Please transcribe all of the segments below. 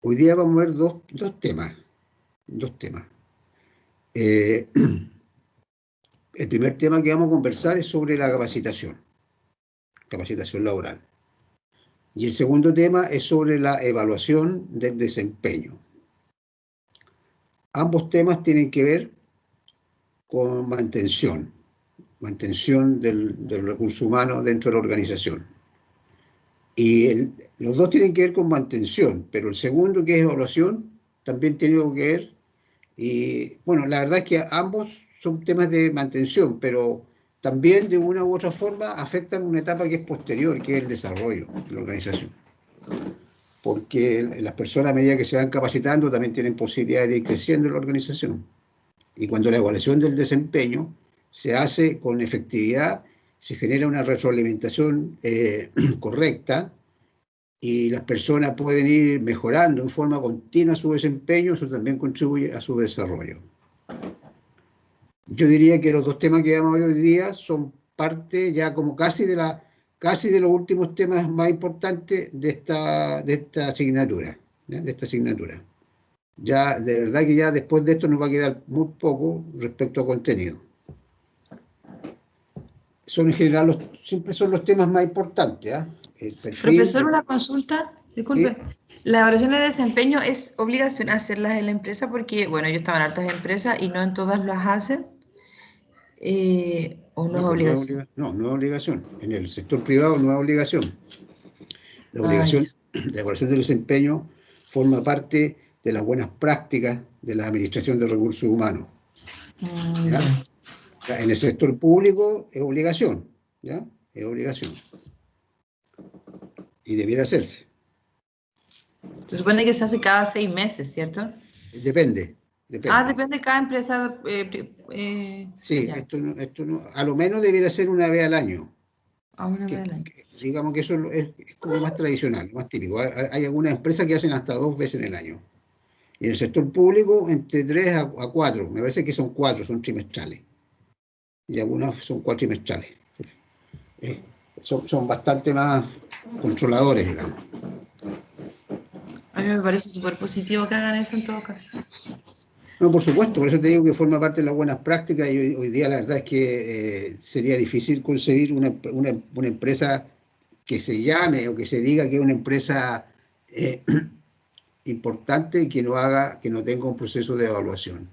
Hoy día vamos a ver dos temas. Dos temas. El primer tema que vamos a conversar es sobre la capacitación laboral. Y el segundo tema es sobre la evaluación del desempeño. Ambos temas tienen que ver con mantención del recurso humano dentro de la organización. Y los dos tienen que ver con mantención, pero el segundo, que es evaluación, también tiene algo que ver. Y bueno, la verdad es que ambos son temas de mantención, pero también de una u otra forma afectan una etapa que es posterior, que es el desarrollo de la organización. Porque las personas, a medida que se van capacitando, también tienen posibilidades de ir creciendo en la organización. Y cuando la evaluación del desempeño se hace con efectividad, se genera una retroalimentación correcta, y las personas pueden ir mejorando en forma continua su desempeño. Eso también contribuye a su desarrollo. Yo diría que los dos temas que vamos a ver hoy día son parte ya como casi de los últimos temas más importantes de esta asignatura, ¿ya? De esta asignatura. Ya, de verdad que ya después de esto nos va a quedar muy poco respecto a contenido. Son en general siempre son los temas más importantes, ¿eh? El perfil. Profesor, una consulta, disculpe. ¿Sí? ¿Las evaluaciones de desempeño es obligación hacerlas en la empresa? Porque, bueno, yo estaba en hartas empresas y no en todas las hacen. ¿O no es obligación? No es obligación. En el sector privado no es obligación. La obligación, la evaluación del desempeño forma parte de las buenas prácticas de la administración de recursos humanos. ¿Ya? En el sector público es obligación, ¿ya? Es obligación. Y debiera hacerse. Se supone que se hace cada 6 meses, ¿cierto? Depende. Depende de cada empresa. Sí, esto no, a lo menos debiera ser una vez al año. Una vez al año. Digamos que eso es como más tradicional, más típico. Hay algunas empresas que hacen hasta 2 veces en el año. Y en el sector público, entre 3 a 4. Me parece que son 4, son trimestrales. Y algunas son cuatrimestrales. Son bastante más controladores, digamos. A mí me parece súper positivo que hagan eso en todo caso. No, por supuesto, por eso te digo que forma parte de las buenas prácticas, y hoy día la verdad es que sería difícil concebir una empresa que se llame o que se diga que es una empresa importante y que no tenga un proceso de evaluación.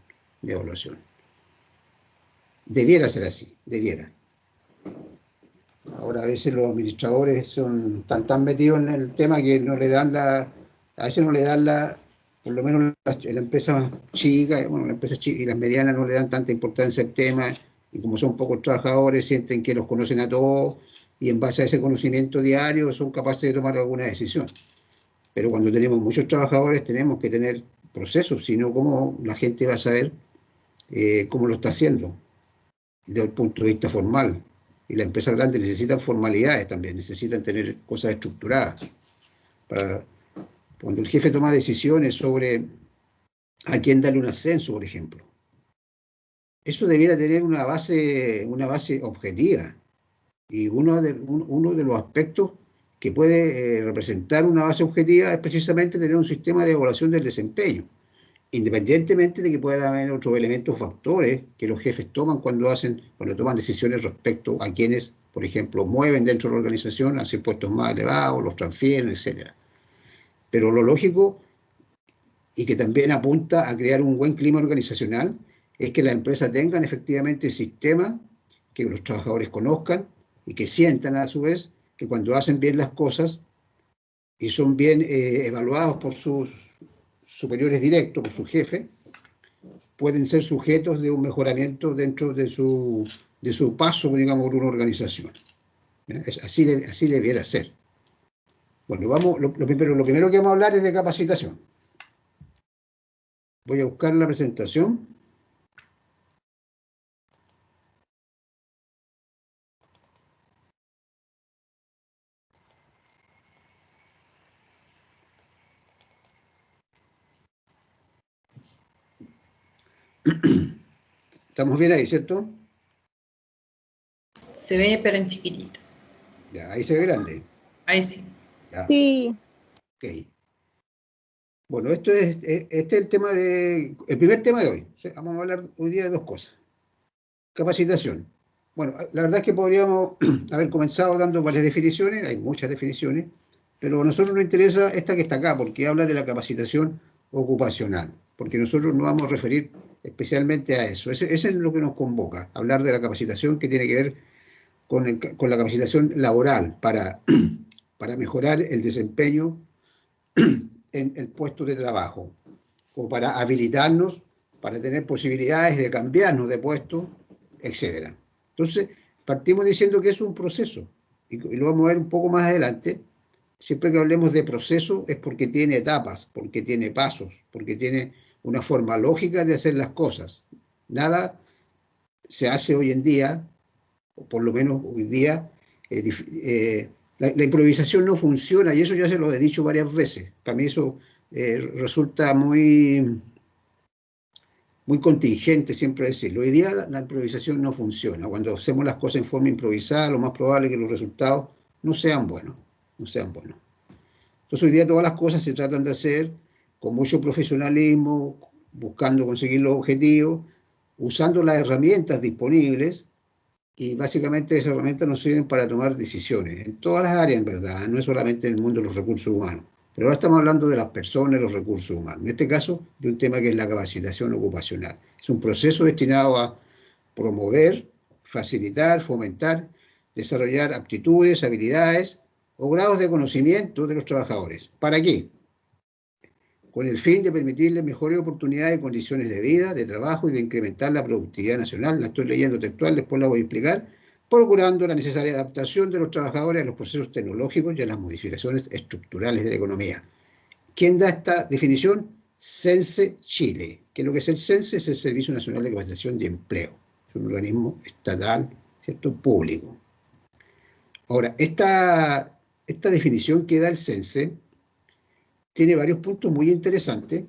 Debiera ser así, debiera. Ahora a veces los administradores están tan metidos en el tema que no le dan a veces no le dan por lo menos la empresa chica, bueno, la empresa chica y las medianas no le dan tanta importancia al tema, y como son pocos trabajadores sienten que los conocen a todos, y en base a ese conocimiento diario son capaces de tomar alguna decisión. Pero cuando tenemos muchos trabajadores tenemos que tener procesos, sino cómo la gente va a saber cómo lo está haciendo desde el punto de vista formal. Y las empresas grandes necesitan formalidades también, necesitan tener cosas estructuradas. Cuando el jefe toma decisiones sobre a quién darle un ascenso, por ejemplo, eso debiera tener una base objetiva. Y uno de los aspectos que puede representar una base objetiva es precisamente tener un sistema de evaluación del desempeño, independientemente de que pueda haber otros elementos, factores que los jefes toman cuando toman decisiones respecto a quienes, por ejemplo, mueven dentro de la organización hacia puestos más elevados, los transfieren, etc. Pero lo lógico, y que también apunta a crear un buen clima organizacional, es que las empresas tengan efectivamente sistemas que los trabajadores conozcan y que sientan a su vez que cuando hacen bien las cosas y son bien evaluados por sus superiores directos, por su jefe, pueden ser sujetos de un mejoramiento dentro de su paso, digamos, por una organización. Así debiera ser. Bueno, lo primero que vamos a hablar es de capacitación. Voy a buscar la presentación. ¿Estamos bien ahí, cierto? Se ve, pero en chiquitito. Ya, ahí se ve grande. Ahí sí. Ya. Sí. Ok. Bueno, este es el primer tema de hoy. Vamos a hablar hoy día de dos cosas. Capacitación. Bueno, la verdad es que podríamos haber comenzado dando varias definiciones, hay muchas definiciones, pero a nosotros nos interesa esta que está acá, porque habla de la capacitación ocupacional, porque nosotros nos vamos a referir especialmente a eso. Ese es lo que nos convoca, hablar de la capacitación que tiene que ver con la capacitación laboral para mejorar el desempeño en el puesto de trabajo, o para habilitarnos, para tener posibilidades de cambiarnos de puesto, etcétera. Entonces, partimos diciendo que es un proceso, y lo vamos a ver un poco más adelante. Siempre que hablemos de proceso es porque tiene etapas, porque tiene pasos, porque tiene una forma lógica de hacer las cosas. Nada se hace hoy en día, o por lo menos hoy día, la improvisación no funciona, y eso ya se lo he dicho varias veces. Para mí eso resulta muy contingente siempre decirlo. Hoy día la improvisación no funciona. Cuando hacemos las cosas en forma improvisada, lo más probable es que los resultados no sean buenos, no sean buenos. Entonces hoy día todas las cosas se tratan de hacer con mucho profesionalismo, buscando conseguir los objetivos, usando las herramientas disponibles, y básicamente esas herramientas nos sirven para tomar decisiones, en todas las áreas en verdad, no es solamente en el mundo de los recursos humanos. Pero ahora estamos hablando de las personas y los recursos humanos. En este caso, de un tema que es la capacitación ocupacional. Es un proceso destinado a promover, facilitar, fomentar, desarrollar aptitudes, habilidades o grados de conocimiento de los trabajadores. ¿Para qué? Con el fin de permitirles mejores oportunidades y condiciones de vida, de trabajo y de incrementar la productividad nacional. La estoy leyendo textual, después la voy a explicar, procurando la necesaria adaptación de los trabajadores a los procesos tecnológicos y a las modificaciones estructurales de la economía. ¿Quién da esta definición? CENSE Chile. ¿Qué es lo que es el CENSE? Es el Servicio Nacional de Capacitación y Empleo. Es un organismo estatal, ¿cierto? Público. Ahora, esta definición que da el CENSE tiene varios puntos muy interesantes,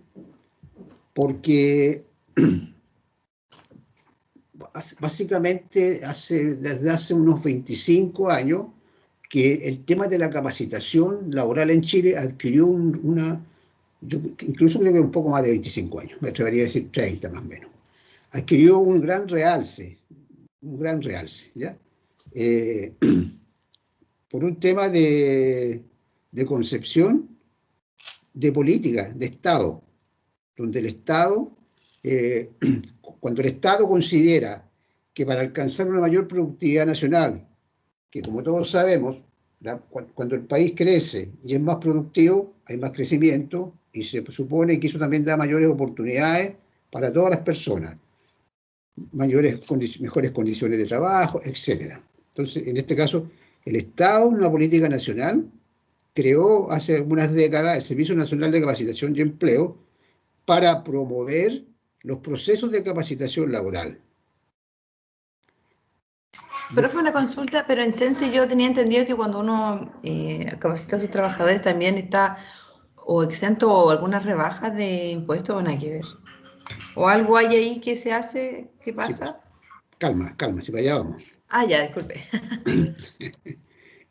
porque básicamente desde hace unos 25 años que el tema de la capacitación laboral en Chile adquirió yo incluso creo que un poco más de 25 años, me atrevería a decir 30 más o menos, adquirió un gran realce, ¿ya? Por un tema de concepción de política, de Estado, donde el Estado, cuando el Estado considera que para alcanzar una mayor productividad nacional, que como todos sabemos, cuando el país crece y es más productivo, hay más crecimiento, y se supone que eso también da mayores oportunidades para todas las personas, mejores condiciones de trabajo, etc. Entonces, en este caso, el Estado, en una política nacional, creó hace algunas décadas el Servicio Nacional de Capacitación y Empleo para promover los procesos de capacitación laboral. Pero fue una consulta, pero en Sense yo tenía entendido que cuando uno capacita a sus trabajadores también está o exento o algunas rebajas de impuestos o nada que ver. ¿O algo hay ahí que se hace, que Sí, pues, pasa? calma, si para allá vamos. Ah, ya, disculpe.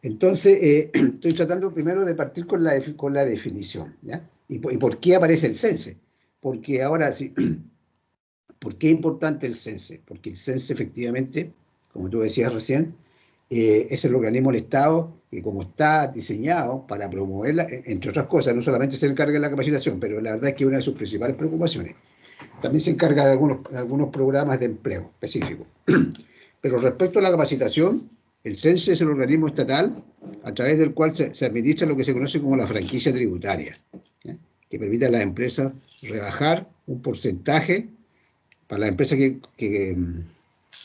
Entonces, estoy tratando primero de partir con la definición, ¿ya? ¿Y por qué aparece el CENSE? Porque ahora sí, ¿por qué es importante el CENSE? Porque el CENSE efectivamente, como tú decías recién, es el organismo del Estado que, como está diseñado para promoverla, entre otras cosas, no solamente se encarga de la capacitación, pero la verdad es que es una de sus principales preocupaciones. También se encarga de algunos programas de empleo específicos. Pero respecto a la capacitación, el CENSE es el organismo estatal a través del cual se administra lo que se conoce como la franquicia tributaria, ¿ya? Que permite a las empresas rebajar un porcentaje para las empresas que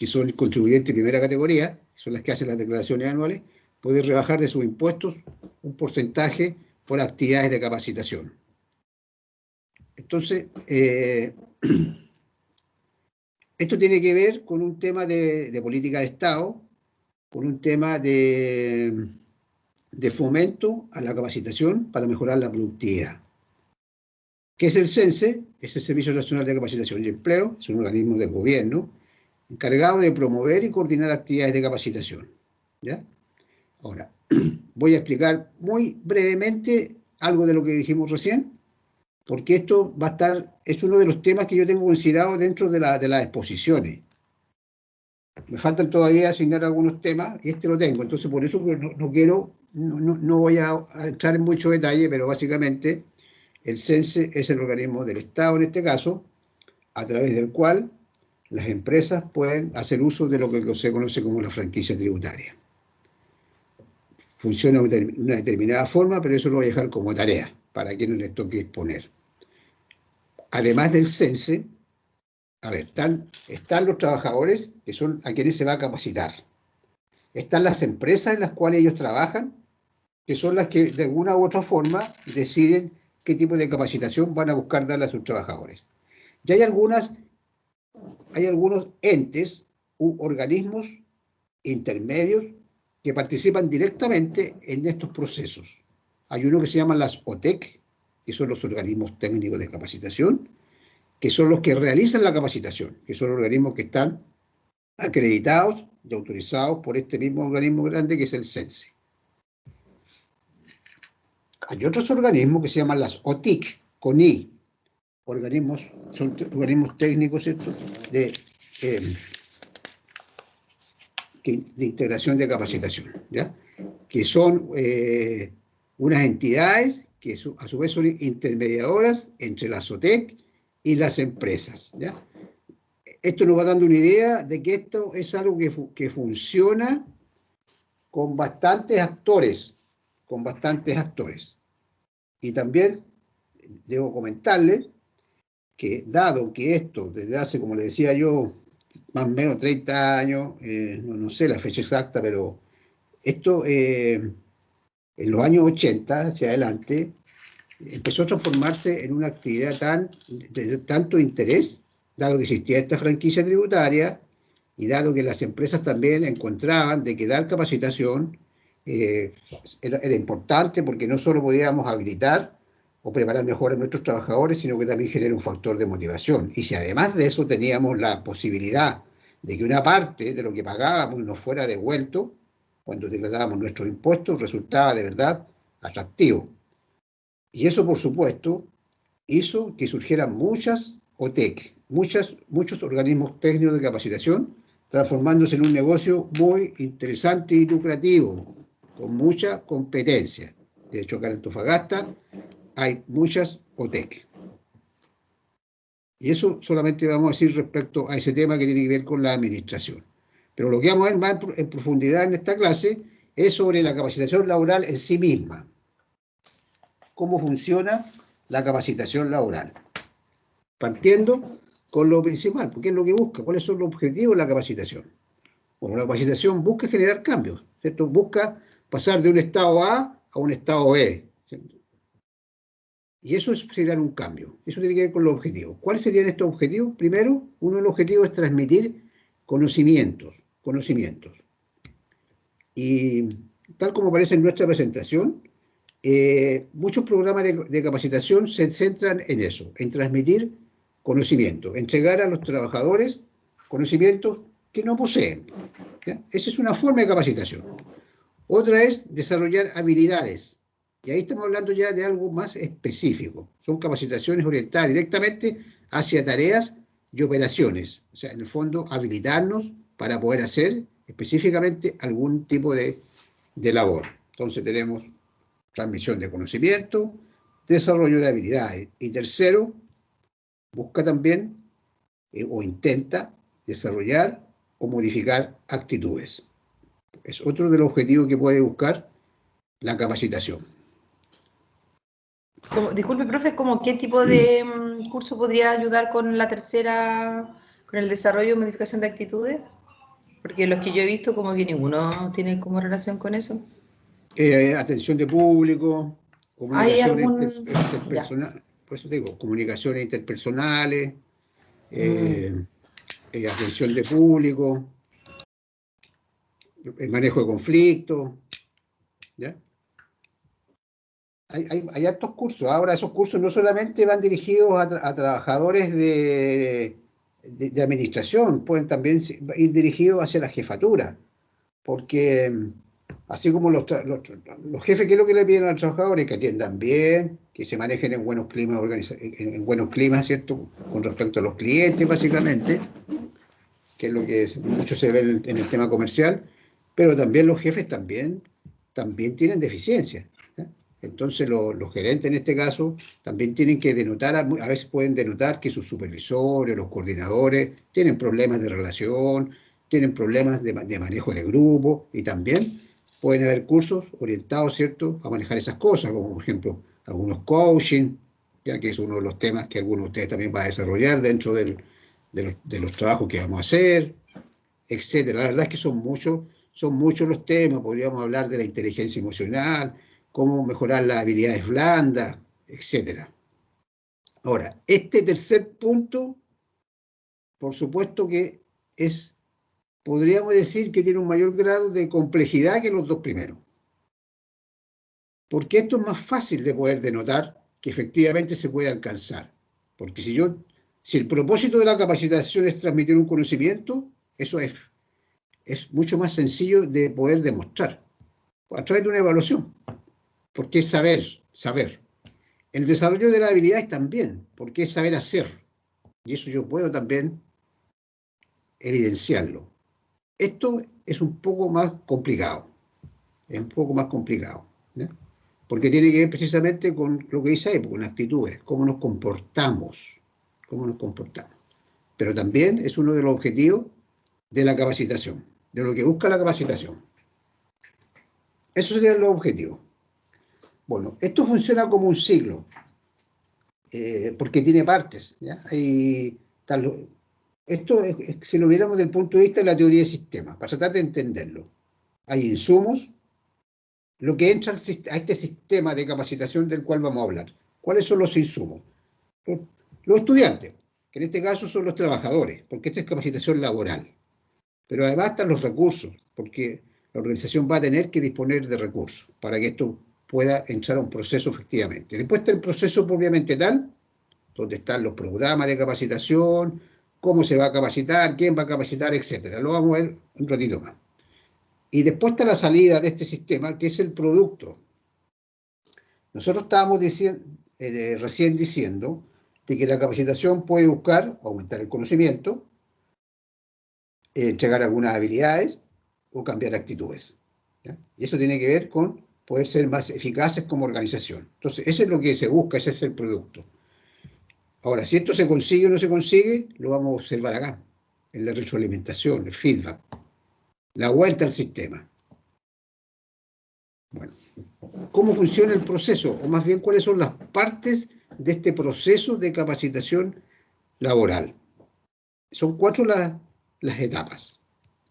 son contribuyentes de primera categoría, son las que hacen las declaraciones anuales, pueden rebajar de sus impuestos un porcentaje por actividades de capacitación. Entonces, esto tiene que ver con un tema de política de Estado, con un tema de fomento a la capacitación para mejorar la productividad. ¿Qué es el CENSE? Es el Servicio Nacional de Capacitación y Empleo, es un organismo del gobierno encargado de promover y coordinar actividades de capacitación, ¿ya? Ahora, voy a explicar muy brevemente algo de lo que dijimos recién, porque esto va a estar, es uno de los temas que yo tengo considerado dentro de las exposiciones. Me faltan todavía asignar algunos temas y este lo tengo, entonces por eso no quiero, no voy a entrar en mucho detalle, pero básicamente el CENSE es el organismo del Estado en este caso, a través del cual las empresas pueden hacer uso de lo que se conoce como la franquicia tributaria. Funciona de una determinada forma, pero eso lo voy a dejar como tarea para quienes les toque exponer. Además del CENSE, a ver, están los trabajadores, que son a quienes se va a capacitar. Están las empresas en las cuales ellos trabajan, que son las que de alguna u otra forma deciden qué tipo de capacitación van a buscar darle a sus trabajadores. Y hay algunos entes u organismos intermedios que participan directamente en estos procesos. Hay uno que se llaman las OTEC, que son los organismos técnicos de capacitación, que son los que realizan la capacitación, que son organismos que están acreditados y autorizados por este mismo organismo grande que es el CENSE. Hay otros organismos que se llaman las OTIC, con I, son organismos técnicos, ¿cierto?, de integración de capacitación, ¿ya?, que son unas entidades que a su vez son intermediadoras entre las OTEC y las empresas, ¿ya? Esto nos va dando una idea de que esto es algo que funciona con bastantes actores, Y también debo comentarles que dado que esto desde hace, como le decía yo, más o menos 30 años, no sé la fecha exacta, pero esto en los años 80 hacia adelante empezó a transformarse en una actividad de tanto interés, dado que existía esta franquicia tributaria y dado que las empresas también encontraban de que dar capacitación era importante porque no solo podíamos habilitar o preparar mejor a nuestros trabajadores, sino que también genera un factor de motivación. Y si además de eso teníamos la posibilidad de que una parte de lo que pagábamos nos fuera devuelto cuando declarábamos nuestros impuestos, resultaba de verdad atractivo. Y eso, por supuesto, hizo que surgieran muchas OTEC, muchos organismos técnicos de capacitación, transformándose en un negocio muy interesante y lucrativo, con mucha competencia. De hecho, acá en Antofagasta hay muchas OTEC. Y eso solamente vamos a decir respecto a ese tema que tiene que ver con la administración. Pero lo que vamos a ver más en profundidad en esta clase es sobre la capacitación laboral en sí misma. Cómo funciona la capacitación laboral. Partiendo con lo principal, porque es lo que busca, cuáles son los objetivos de la capacitación. Bueno, la capacitación busca generar cambios, ¿cierto? Busca pasar de un estado A a un estado B, ¿cierto? Y eso es generar un cambio. Eso tiene que ver con los objetivos. ¿Cuáles serían estos objetivos? Primero, uno de los objetivos es transmitir conocimientos. Y tal como aparece en nuestra presentación, muchos programas de capacitación se centran en eso, en transmitir conocimiento, entregar a los trabajadores conocimientos que no poseen, ¿ya? Esa es una forma de capacitación. Otra es desarrollar habilidades. Y ahí estamos hablando ya de algo más específico. Son capacitaciones orientadas directamente hacia tareas y operaciones. O sea, en el fondo, habilitarnos para poder hacer específicamente algún tipo de labor. Entonces tenemos transmisión de conocimiento, desarrollo de habilidades. Y tercero, busca también o intenta desarrollar o modificar actitudes. Es otro de los objetivos que puede buscar la capacitación. Disculpe, profe, ¿cómo qué tipo de curso podría ayudar con la tercera, con el desarrollo y modificación de actitudes? Porque los que yo he visto, como que ninguno tiene como relación con eso. Atención de público, ¿Hay comunicaciones algún...? interpersonales, por eso digo, comunicaciones interpersonales, atención de público, el manejo de conflictos, ¿ya? Hay hartos cursos. Ahora, esos cursos no solamente van dirigidos a trabajadores de administración, pueden también ir dirigidos hacia la jefatura, porque Así como los jefes, ¿qué es lo que le piden a los trabajadores? Que atiendan bien, que se manejen en buenos climas, en buenos climas, ¿cierto? Con respecto a los clientes, básicamente, que es lo que mucho se ve en el tema comercial, pero también los jefes también tienen deficiencias. ¿Eh? Entonces los gerentes en este caso también tienen que denotar, a veces pueden denotar que sus supervisores, los coordinadores, tienen problemas de relación, tienen problemas de manejo de grupo, y también pueden haber cursos orientados, ¿cierto?, a manejar esas cosas, como por ejemplo algunos coaching, ya que es uno de los temas que algunos de ustedes también van a desarrollar dentro de los trabajos que vamos a hacer, etcétera. La verdad es que son muchos los temas. Podríamos hablar de la inteligencia emocional, cómo mejorar las habilidades blandas, etcétera. Ahora, este tercer punto, por supuesto que podríamos decir que tiene un mayor grado de complejidad que los dos primeros. Porque esto es más fácil de poder denotar que efectivamente se puede alcanzar. Porque si el propósito de la capacitación es transmitir un conocimiento, eso es mucho más sencillo de poder demostrar a través de una evaluación, porque es saber. El desarrollo de las habilidades también, porque es saber hacer, y eso yo puedo también evidenciarlo. Esto es un poco más complicado, ¿no? Porque tiene que ver precisamente con lo que dice ahí, con actitudes, cómo nos comportamos. Pero también es uno de los objetivos de la capacitación, de lo que busca la capacitación. Esos serían los objetivos. Bueno, esto funciona como un ciclo, porque tiene partes, ¿ya? Esto si lo viéramos desde el punto de vista de la teoría de sistemas, para tratar de entenderlo. Hay insumos, lo que entra a este sistema de capacitación del cual vamos a hablar. ¿Cuáles son los insumos? Los estudiantes, que en este caso son los trabajadores, porque esta es capacitación laboral. Pero además están los recursos, porque la organización va a tener que disponer de recursos para que esto pueda entrar a un proceso efectivamente. Después está el proceso propiamente tal, donde están los programas de capacitación, cómo se va a capacitar, quién va a capacitar, etcétera. Lo vamos a ver un ratito más. Y después está la salida de este sistema, que es el producto. Nosotros estábamos recién diciendo de que la capacitación puede buscar aumentar el conocimiento, entregar algunas habilidades o cambiar actitudes, ¿ya? Y eso tiene que ver con poder ser más eficaces como organización. Entonces, eso es lo que se busca, ese es el producto. Ahora, si esto se consigue o no se consigue, lo vamos a observar acá, en la retroalimentación, el feedback, la vuelta al sistema. Bueno, ¿cómo funciona el proceso? O más bien, ¿cuáles son las partes de este proceso de capacitación laboral? Son 4 las etapas.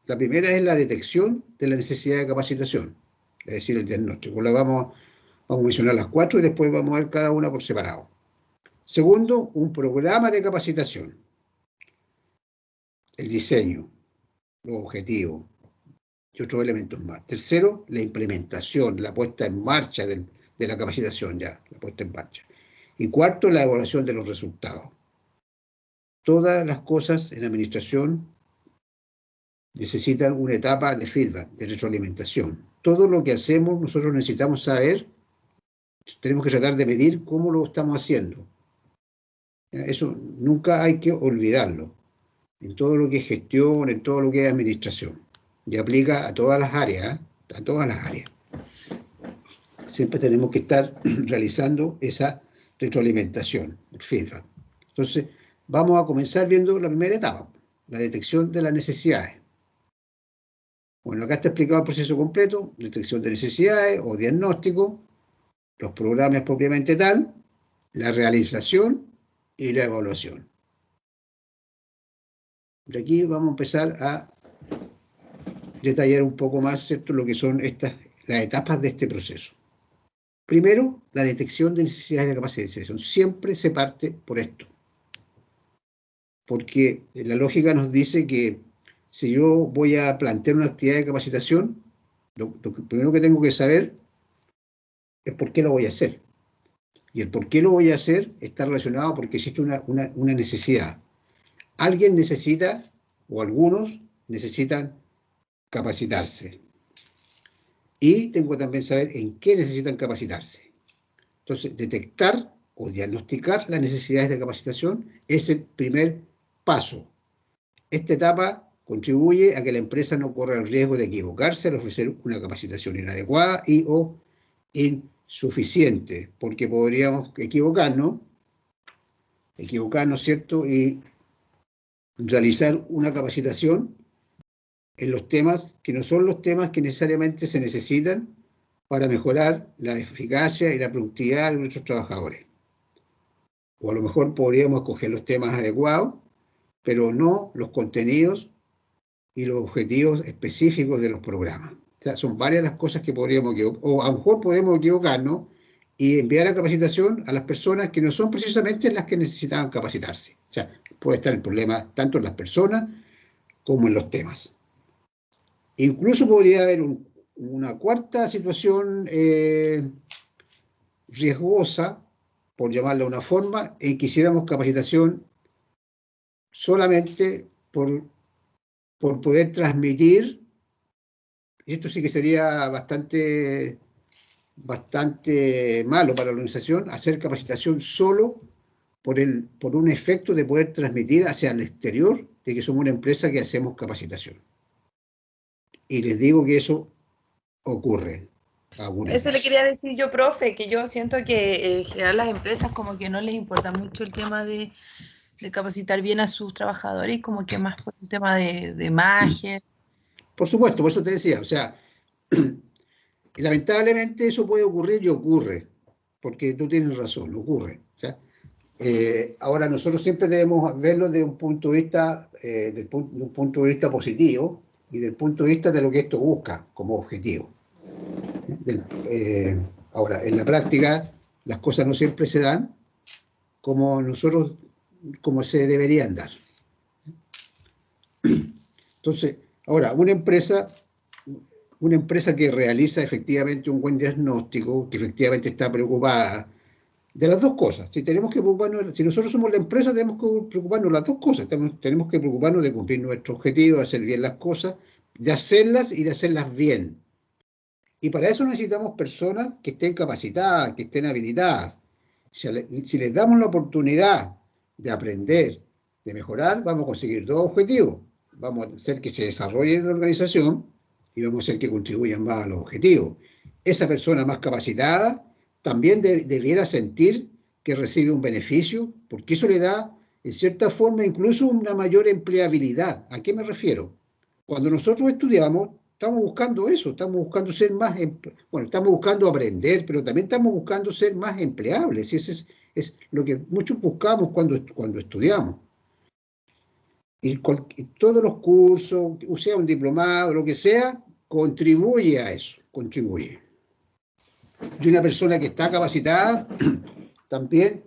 La primera es la detección de la necesidad de capacitación, es decir, el diagnóstico. Vamos a mencionar las 4 y después vamos a ver cada una por separado. Segundo, un programa de capacitación. El diseño, los objetivos y otros elementos más. Tercero, la implementación, la puesta en marcha de la capacitación ya, la puesta en marcha. Y cuarto, la evaluación de los resultados. Todas las cosas en administración necesitan una etapa de feedback, de retroalimentación. Todo lo que hacemos nosotros necesitamos saber, tenemos que tratar de medir cómo lo estamos haciendo. Eso nunca hay que olvidarlo, en todo lo que es gestión, en todo lo que es administración. Y aplica a todas las áreas, a todas las áreas. Siempre tenemos que estar realizando esa retroalimentación, el feedback. Entonces, vamos a comenzar viendo la primera etapa, la detección de las necesidades. Bueno, acá está explicado el proceso completo, detección de necesidades o diagnóstico, los programas propiamente tal, la realización y la evaluación. De aquí vamos a empezar a detallar un poco más, ¿cierto?, lo que son las etapas de este proceso. Primero, la detección de necesidades de capacitación. Siempre se parte por esto. Porque la lógica nos dice que si yo voy a plantear una actividad de capacitación, lo primero que tengo que saber es por qué lo voy a hacer. Y el por qué lo voy a hacer está relacionado porque existe una necesidad. Alguien necesita, o algunos necesitan capacitarse. Y tengo que también saber en qué necesitan capacitarse. Entonces, detectar o diagnosticar las necesidades de capacitación es el primer paso. Esta etapa contribuye a que la empresa no corra el riesgo de equivocarse al ofrecer una capacitación inadecuada y o insuficiente, porque podríamos equivocarnos, ¿cierto? Y realizar una capacitación en los temas que no son los temas que necesariamente se necesitan para mejorar la eficacia y la productividad de nuestros trabajadores. O a lo mejor podríamos escoger los temas adecuados, pero no los contenidos y los objetivos específicos de los programas. O sea, son varias las cosas que podríamos equivocar, o a lo mejor podemos equivocarnos y enviar a capacitación a las personas que no son precisamente las que necesitaban capacitarse. O sea, puede estar el problema tanto en las personas como en los temas. Incluso podría haber una cuarta situación riesgosa, por llamarla de una forma, en que hiciéramos capacitación solamente por poder transmitir, y esto sí que sería bastante malo para la organización, hacer capacitación solo por un efecto de poder transmitir hacia el exterior de que somos una empresa que hacemos capacitación. Y les digo que eso ocurre algunas Eso le veces. quería decir yo, profe, que yo siento que en general las empresas como que no les importa mucho el tema de capacitar bien a sus trabajadores, como que más por un tema de imagen. Por supuesto, por eso te decía, o sea, lamentablemente eso puede ocurrir y ocurre, porque tú tienes razón, ocurre. O sea, ahora nosotros siempre debemos verlo desde un punto de vista, de un punto de vista positivo y del punto de vista de lo que esto busca como objetivo. Ahora, en la práctica, las cosas no siempre se dan como se deberían dar. Entonces, ahora, una empresa que realiza efectivamente un buen diagnóstico, que efectivamente está preocupada de las dos cosas. Si tenemos que preocuparnos, si nosotros somos la empresa, tenemos que preocuparnos de las dos cosas. Tenemos que preocuparnos de cumplir nuestro objetivo, de hacer bien las cosas, de hacerlas y de hacerlas bien. Y para eso necesitamos personas que estén capacitadas, que estén habilitadas. Si les damos la oportunidad de aprender, de mejorar, vamos a conseguir dos objetivos. Vamos a hacer que se desarrolle la organización y vamos a hacer que contribuyan más a los objetivos. Esa persona más capacitada también debiera sentir que recibe un beneficio, porque eso le da, en cierta forma, incluso una mayor empleabilidad. ¿A qué me refiero? Cuando nosotros estudiamos, estamos buscando eso, estamos buscando ser más, bueno, estamos buscando aprender, pero también estamos buscando ser más empleables, y eso es lo que muchos buscamos cuando estudiamos. Y todos los cursos, o sea un diplomado, lo que sea, contribuye a eso, contribuye. Y una persona que está capacitada también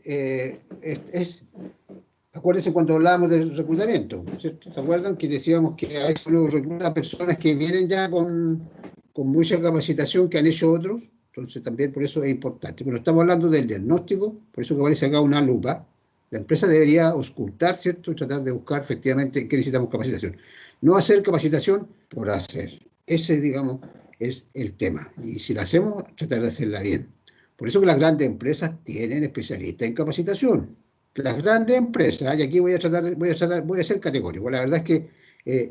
acuérdense cuando hablábamos del reclutamiento, ¿cierto? ¿Se acuerdan que decíamos que a veces uno recluta personas que vienen ya con mucha capacitación que han hecho otros? Entonces también por eso es importante. Pero estamos hablando del diagnóstico, por eso que aparece acá una lupa. La empresa debería auscultar, ¿cierto? Y tratar de buscar efectivamente en qué necesitamos capacitación. No hacer capacitación por hacer. Ese, digamos, es el tema. Y si la hacemos, tratar de hacerla bien. Por eso que las grandes empresas tienen especialistas en capacitación. Las grandes empresas, y aquí voy a ser categórico, la verdad es que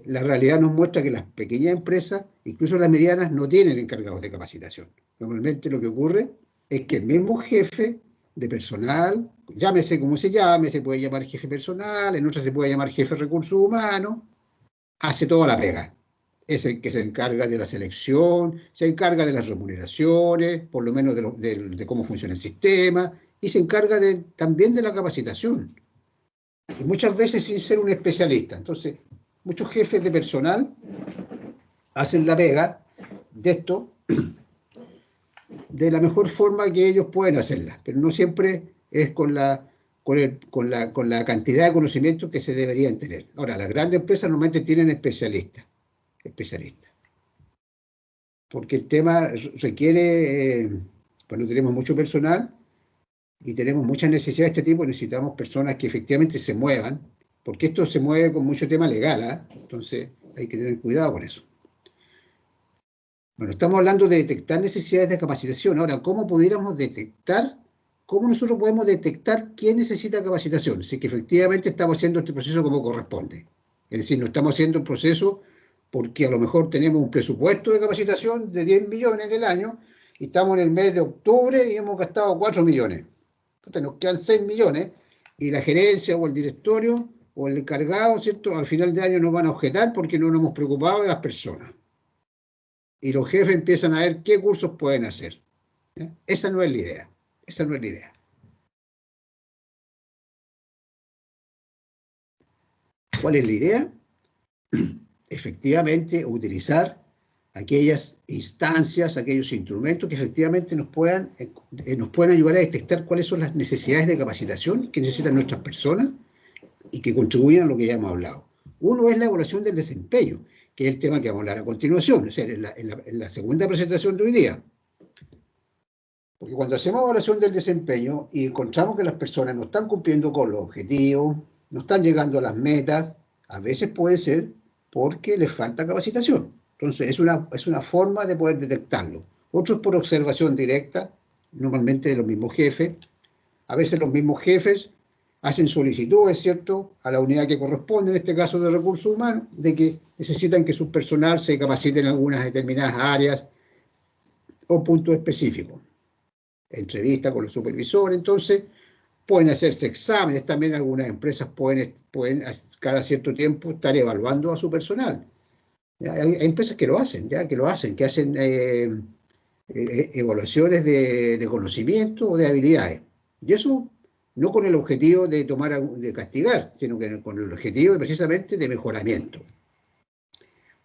la realidad nos muestra que las pequeñas empresas, incluso las medianas, no tienen encargados de capacitación. Normalmente lo que ocurre es que el mismo jefe de personal, llámese como se llame, se puede llamar jefe personal, en otras se puede llamar jefe de recursos humanos, hace toda la pega. Es el que se encarga de la selección, se encarga de las remuneraciones, por lo menos de cómo funciona el sistema, y se encarga también de la capacitación. Y muchas veces sin ser un especialista. Entonces, muchos jefes de personal hacen la pega de esto de la mejor forma que ellos pueden hacerla, pero no siempre es con la cantidad de conocimientos que se deberían tener. Ahora, las grandes empresas normalmente tienen especialistas, porque el tema requiere, cuando tenemos mucho personal y tenemos muchas necesidades de este tipo, necesitamos personas que efectivamente se muevan, porque esto se mueve con mucho tema legal, ¿eh? Entonces hay que tener cuidado con eso. Bueno, estamos hablando de detectar necesidades de capacitación. Ahora, ¿cómo pudiéramos detectar, cómo nosotros podemos detectar quién necesita capacitación? Si que efectivamente estamos haciendo este proceso como corresponde. Es decir, no estamos haciendo un proceso porque a lo mejor tenemos un presupuesto de capacitación de 10 millones en el año y estamos en el mes de octubre y hemos gastado 4 millones. Entonces nos quedan 6 millones y la gerencia o el directorio o el encargado, ¿cierto? Al final de año nos van a objetar porque no nos hemos preocupado de las personas. Y los jefes empiezan a ver qué cursos pueden hacer. ¿Ya? Esa no es la idea. Esa no es la idea. ¿Cuál es la idea? Efectivamente, utilizar aquellas instancias, aquellos instrumentos que efectivamente nos puedan ayudar a detectar cuáles son las necesidades de capacitación que necesitan nuestras personas y que contribuyen a lo que ya hemos hablado. Uno es la evaluación del desempeño, que es el tema que vamos a hablar a continuación, o sea, en la segunda presentación de hoy día. Porque cuando hacemos evaluación del desempeño y encontramos que las personas no están cumpliendo con los objetivos, no están llegando a las metas, a veces puede ser porque les falta capacitación. Entonces, es una forma de poder detectarlo. Otro es por observación directa, normalmente de los mismos jefes. A veces los mismos jefes hacen solicitudes, ¿cierto?, a la unidad que corresponde, en este caso de recursos humanos, de que necesitan que su personal se capacite en algunas determinadas áreas o puntos específicos. Entrevista con los supervisores, entonces pueden hacerse exámenes, también algunas empresas pueden cada cierto tiempo estar evaluando a su personal. Hay empresas que lo hacen, que hacen evaluaciones de conocimiento o de habilidades. Y eso no con el objetivo de de castigar, sino que con el objetivo precisamente de mejoramiento.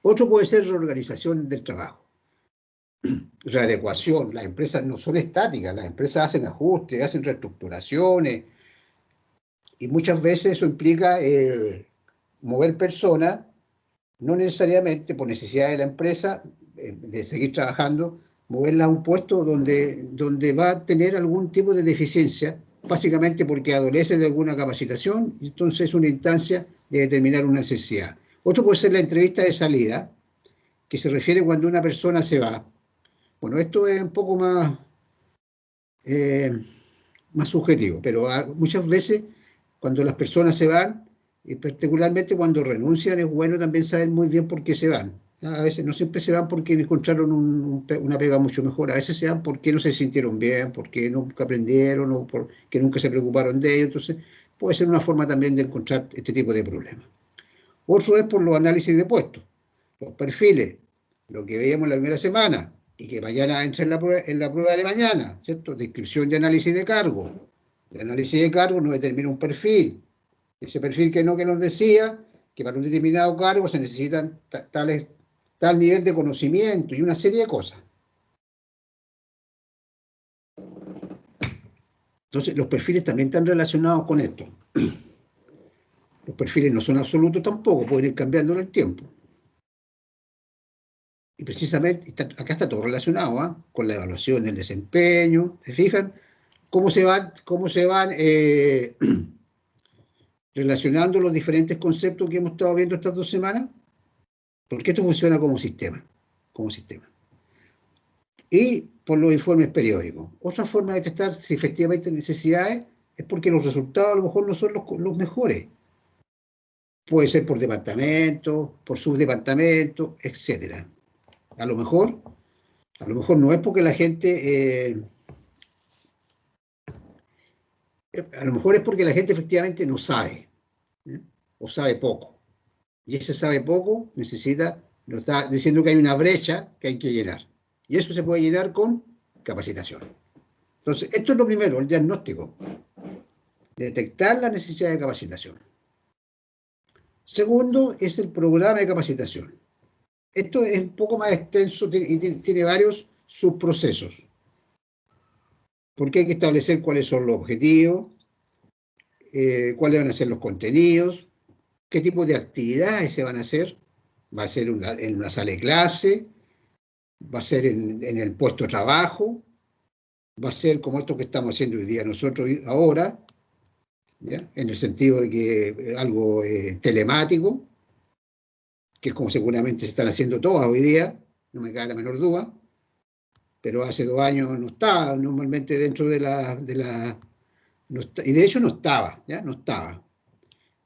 Otro puede ser reorganización del trabajo. Readecuación. Las empresas no son estáticas, las empresas hacen ajustes, hacen reestructuraciones, y muchas veces eso implica mover personas, no necesariamente por necesidad de la empresa, de seguir trabajando, moverla a un puesto donde va a tener algún tipo de deficiencia, básicamente porque adolece de alguna capacitación, y entonces es una instancia de determinar una necesidad. Otro puede ser la entrevista de salida, que se refiere cuando una persona se va. Bueno, esto es un poco eh, más subjetivo, pero muchas veces cuando las personas se van, y particularmente cuando renuncian, es bueno también saber muy bien por qué se van. A veces no siempre se van porque encontraron una pega mucho mejor, a veces se van porque no se sintieron bien, porque nunca aprendieron o porque nunca se preocuparon de ellos. Entonces puede ser una forma también de encontrar este tipo de problemas. Otro es por los análisis de puestos, los perfiles, lo que veíamos la primera semana y que mañana entra en la prueba de mañana, ¿cierto? Descripción de análisis de cargo. El análisis de cargo nos determina un perfil. Ese perfil que nos decía que para un determinado cargo se necesitan tal nivel de conocimiento y una serie de cosas. Entonces, los perfiles también están relacionados con esto. Los perfiles no son absolutos tampoco, pueden ir cambiando en el tiempo. Y precisamente, acá está todo relacionado, ¿eh?, con la evaluación del desempeño. ¿Se fijan cómo se van relacionando los diferentes conceptos que hemos estado viendo estas 2 semanas? Porque esto funciona como sistema, como sistema. Y por los informes periódicos. Otra forma de detectar si efectivamente hay necesidades es porque los resultados a lo mejor no son los mejores. Puede ser por departamento, por subdepartamento, etc. A lo mejor no es porque la gente, a lo mejor es porque la gente efectivamente no sabe, ¿eh?, o sabe poco. Y ese sabe poco nos está diciendo que hay una brecha que hay que llenar. Y eso se puede llenar con capacitación. Entonces, esto es lo primero, el diagnóstico. Detectar la necesidad de capacitación. Segundo es el programa de capacitación. Esto es un poco más extenso y tiene varios subprocesos. Porque hay que establecer cuáles son los objetivos, cuáles van a ser los contenidos, qué tipo de actividades se van a hacer. Va a ser en una sala de clase, va a ser en el puesto de trabajo, va a ser como esto que estamos haciendo hoy día nosotros ahora, ¿ya?, en el sentido de que algo telemático, que es como seguramente se están haciendo todas hoy día, no me cabe la menor duda, pero hace 2 años no estaba normalmente dentro de la y de hecho no estaba, ¿ya? No estaba.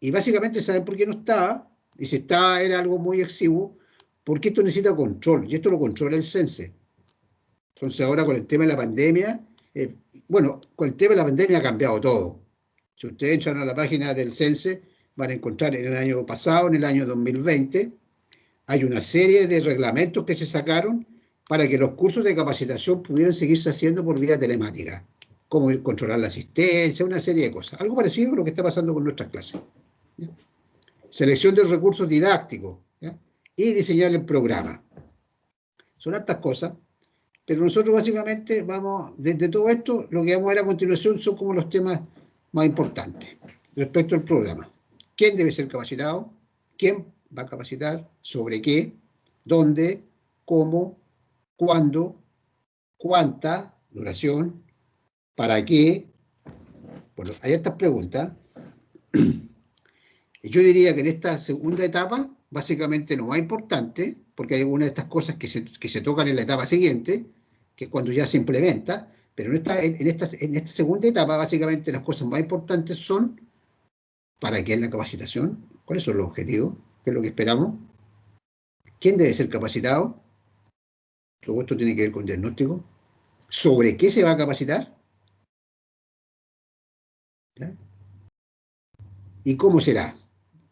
Y básicamente, ¿saben por qué no estaba? Y si estaba era algo muy exiguo, porque esto necesita control, y esto lo controla el CENSE. Entonces ahora con el tema de la pandemia, bueno, con el tema de la pandemia ha cambiado todo. Si ustedes entran a la página del CENSE, van a encontrar en el año pasado, en el año 2020, hay una serie de reglamentos que se sacaron para que los cursos de capacitación pudieran seguirse haciendo por vía telemática, como controlar la asistencia, una serie de cosas. Algo parecido a lo que está pasando con nuestras clases. ¿Ya? Selección de recursos didácticos, ¿ya? Y diseñar el programa. Son hartas cosas, pero nosotros básicamente vamos, desde todo esto, lo que vamos a ver a continuación son como los temas más importantes respecto al programa. ¿Quién debe ser capacitado? ¿Quién va a capacitar? ¿Sobre qué? ¿Dónde? ¿Cómo? ¿Cuándo? ¿Cuánta? ¿Duración? ¿Para qué? Bueno, hay estas preguntas. Yo diría que en esta segunda etapa, básicamente lo más importante, porque hay algunas de estas cosas que se tocan en la etapa siguiente, que es cuando ya se implementa, pero en esta segunda etapa, básicamente las cosas más importantes son ¿para qué es la capacitación? ¿Cuáles son los objetivos? ¿Qué es lo que esperamos? ¿Quién debe ser capacitado? Todo esto tiene que ver con diagnóstico. ¿Sobre qué se va a capacitar? ¿Ya? ¿Y cómo será?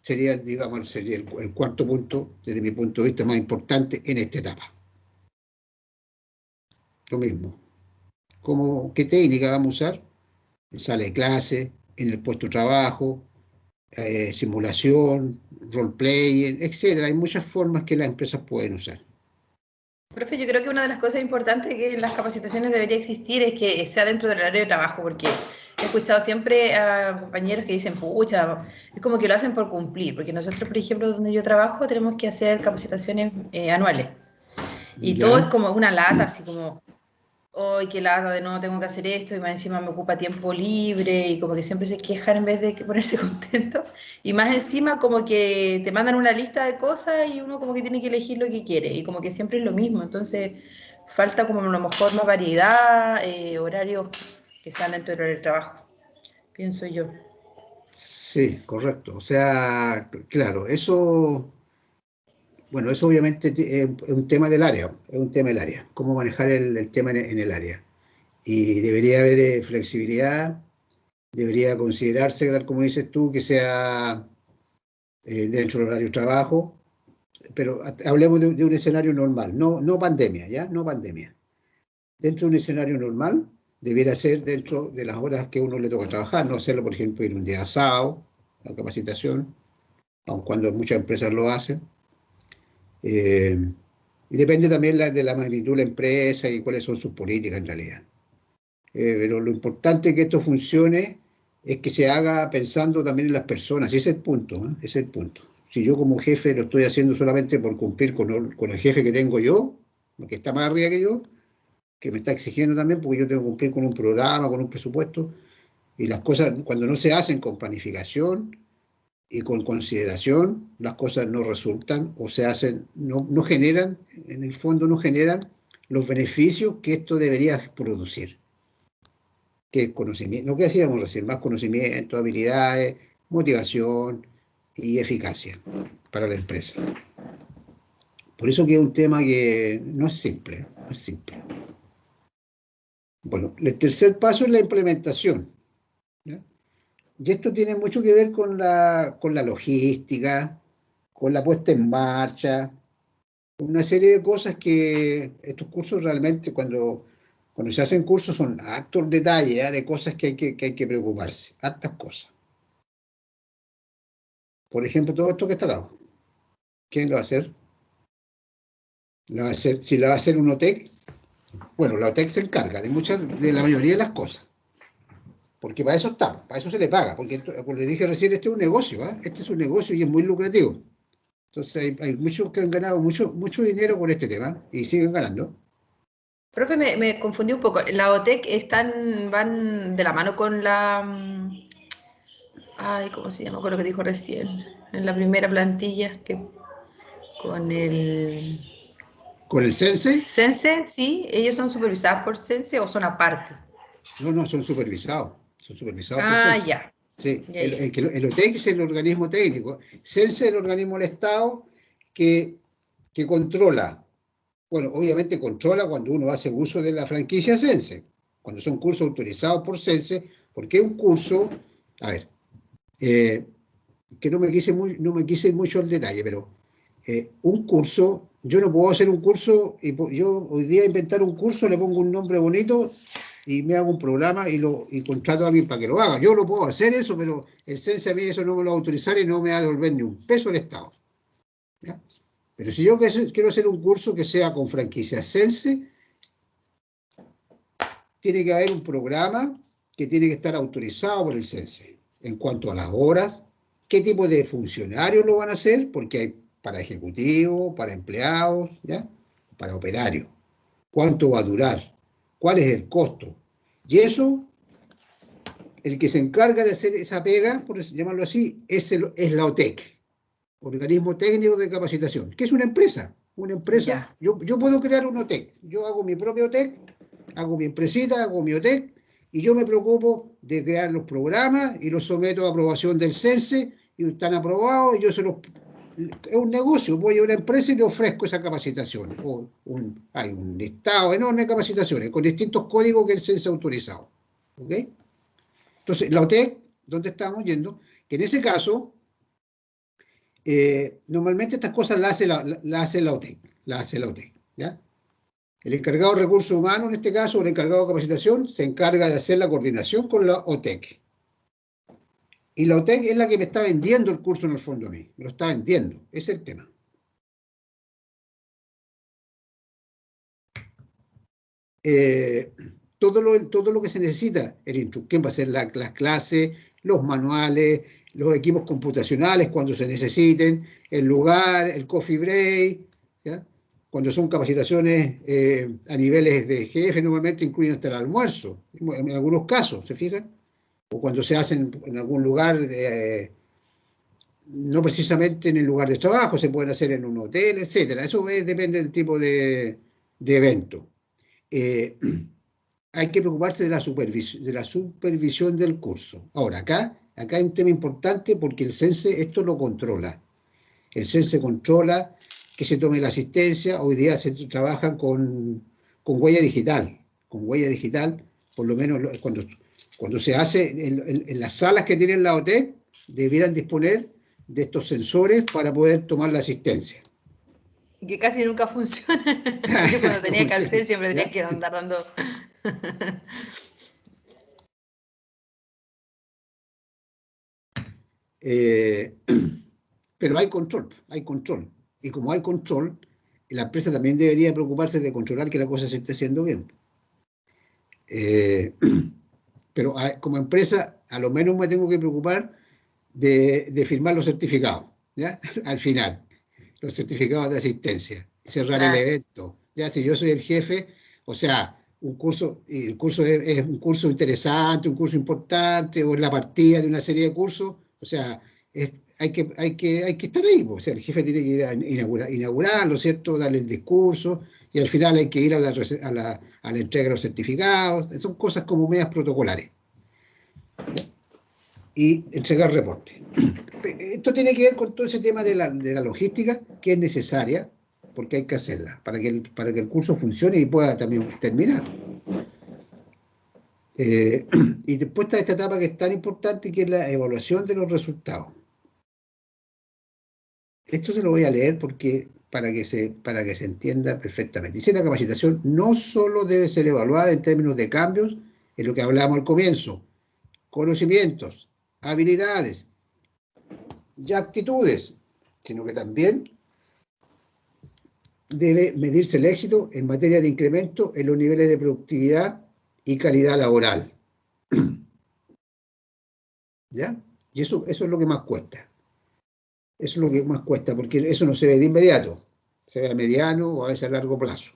Sería, digamos, sería el cuarto punto, desde mi punto de vista, más importante en esta etapa. Lo mismo. ¿Qué técnica vamos a usar? En sala de clase, en el puesto de trabajo, simulación, role-playing, etcétera. Hay muchas formas que las empresas pueden usar. Profe, yo creo que una de las cosas importantes que en las capacitaciones debería existir es que sea dentro del horario de trabajo, porque he escuchado siempre a compañeros que dicen, pucha, es como que lo hacen por cumplir, porque nosotros, por ejemplo, donde yo trabajo, tenemos que hacer capacitaciones anuales, y todo es ¿Ya? como una lata, así como, hoy qué lata, de nuevo tengo que hacer esto, y más encima me ocupa tiempo libre, y como que siempre se quejan en vez de ponerse contentos, y más encima como que te mandan una lista de cosas y uno como que tiene que elegir lo que quiere, y como que siempre es lo mismo, entonces falta como a lo mejor más variedad, horarios que sean dentro del trabajo, pienso yo. Sí, correcto. O sea, claro, eso, bueno, eso obviamente es un tema del área, es un tema del área, cómo manejar el tema en el área. Y debería haber flexibilidad, debería considerarse, tal como dices tú, que sea dentro del horario de trabajo, pero hablemos de un escenario normal, no pandemia, ¿ya? No pandemia. Dentro de un escenario normal, debiera ser dentro de las horas que uno le toca trabajar, no hacerlo, por ejemplo, en un día sábado, la capacitación, aun cuando muchas empresas lo hacen. Eh, y depende también de la magnitud de la empresa y cuáles son sus políticas en realidad. Pero lo importante que esto funcione es que se haga pensando también en las personas, y ese es el punto, ¿eh? Ese es el punto. Si yo como jefe lo estoy haciendo solamente por cumplir con el jefe que tengo yo, que está más arriba que yo, que me está exigiendo también, porque yo tengo que cumplir con un programa, con un presupuesto, y las cosas, cuando no se hacen con planificación y con consideración, las cosas no resultan o se hacen, no generan, en el fondo no generan los beneficios que esto debería producir, que es conocimiento, lo que decíamos recién, más conocimiento, habilidades, motivación y eficacia para la empresa. Por eso que es un tema que no es simple, no es simple. Bueno, el tercer paso es la implementación, ¿ya? Y esto tiene mucho que ver con la logística, con la puesta en marcha, con una serie de cosas que estos cursos realmente, cuando se hacen cursos, son hartos detalles, ¿eh? De cosas que hay que preocuparse, hartas cosas. Por ejemplo, todo esto que está acá. ¿Quién lo va a hacer? Si la va a hacer un OTEC, bueno, la OTEC se encarga de la mayoría de las cosas, porque para eso está, para eso se le paga, porque como le dije recién, este es un negocio, ¿eh? Este es un negocio y es muy lucrativo. Entonces hay muchos que han ganado mucho dinero con este tema y siguen ganando. Profe, me confundí un poco. ¿La OTEC van de la mano con la... ay, ¿cómo se llama? Con lo que dijo recién. En la primera plantilla, que con el... ¿Con el Sense? ¿Sense? Sí, ellos son supervisados por Sense o son aparte. No, no, son supervisados. Son supervisados por Ah, Sense. ya, Sí, ya, ya. el OTEC es el organismo técnico. Sense es el organismo del Estado que, que controla. Bueno, obviamente controla cuando uno hace uso de la franquicia Sense, cuando son cursos autorizados por Sense, porque es un curso, a ver, eh, que no me quise ir mucho al detalle, pero un curso, yo no puedo hacer un curso, yo hoy día inventar un curso, le pongo un nombre bonito y me hago un programa y contrato a alguien para que lo haga. Yo no puedo hacer eso, pero el CENSE a mí eso no me lo va a autorizar y no me va a devolver ni un peso al Estado. ¿Ya? Pero si yo quiero hacer un curso que sea con franquicia CENSE, tiene que haber un programa que tiene que estar autorizado por el CENSE en cuanto a las horas, qué tipo de funcionarios lo van a hacer, porque hay para ejecutivos, para empleados, ¿ya? Para operarios. ¿Cuánto va a durar? ¿Cuál es el costo? Y eso, el que se encarga de hacer esa pega, por llamarlo así, es la OTEC, Organismo Técnico de Capacitación, que es una empresa. Una empresa, Ya. yo puedo crear un OTEC, yo hago mi propio OTEC, hago mi empresita, hago mi OTEC, y yo me preocupo de crear los programas y los someto a aprobación del CENSE, y están aprobados, y yo se los... Es un negocio, voy a una empresa y le ofrezco esa capacitación. Hay un listado enorme de capacitaciones con distintos códigos que el CENSE ha autorizado. ¿Ok? Entonces, la OTEC, ¿dónde estamos yendo? Que en ese caso, normalmente estas cosas las hace la OTEC, ¿ya? El encargado de recursos humanos, en este caso, el encargado de capacitación, se encarga de hacer la coordinación con la OTEC. Y la OTEC es la que me está vendiendo el curso en el fondo a mí, me lo está vendiendo, ese es el tema. Eh, todo lo que se necesita, quién va a hacer las clases, los manuales, los equipos computacionales cuando se necesiten, el lugar, el coffee break, ¿ya? Cuando son capacitaciones a niveles de jefe, normalmente incluyen hasta el almuerzo, en algunos casos, ¿se fijan? O cuando se hacen en algún lugar, no precisamente en el lugar de trabajo, se pueden hacer en un hotel, etcétera. Eso depende del tipo de evento. Eh, Hay que preocuparse de la supervisión del curso. Ahora, acá hay un tema importante porque el CENSE esto lo controla. El CENSE controla que se tome la asistencia. Hoy día se trabaja con huella digital. Con huella digital, por lo menos cuando se hace en las salas que tienen la OTEC, debieran disponer de estos sensores para poder tomar la asistencia. Y que casi nunca funciona. Yo cuando No tenía que funciona, hacer siempre tenía ¿ya? que andar dando. Eh, pero hay control, hay control. Y como hay control, la empresa también debería preocuparse de controlar que la cosa se esté haciendo bien. Eh, pero como empresa, a lo menos me tengo que preocupar de firmar los certificados, ¿ya? Al final, los certificados de asistencia, cerrar el Claro. evento. Ya si yo soy el jefe, o sea, el curso es un curso interesante, un curso importante, o es la partida de una serie de cursos, o sea, hay que estar ahí, pues. O sea, el jefe tiene que ir a inaugurarlo, ¿cierto? Darle el discurso, y al final hay que ir a la entrega de los certificados, son cosas como medias protocolares, y entregar reportes. Esto tiene que ver con todo ese tema de la logística, que es necesaria, porque hay que hacerla, para que el curso funcione y pueda también terminar. Y después está esta etapa que es tan importante, que es la evaluación de los resultados. Esto se lo voy a leer porque para que se entienda perfectamente. Dice: la capacitación no solo debe ser evaluada en términos de cambios, en lo que hablábamos al comienzo, conocimientos, habilidades y actitudes, sino que también debe medirse el éxito en materia de incremento en los niveles de productividad y calidad laboral. ¿Ya? Y eso es lo que más cuesta. Eso es lo que más cuesta, porque eso no se ve de inmediato, se ve a mediano o a veces a largo plazo.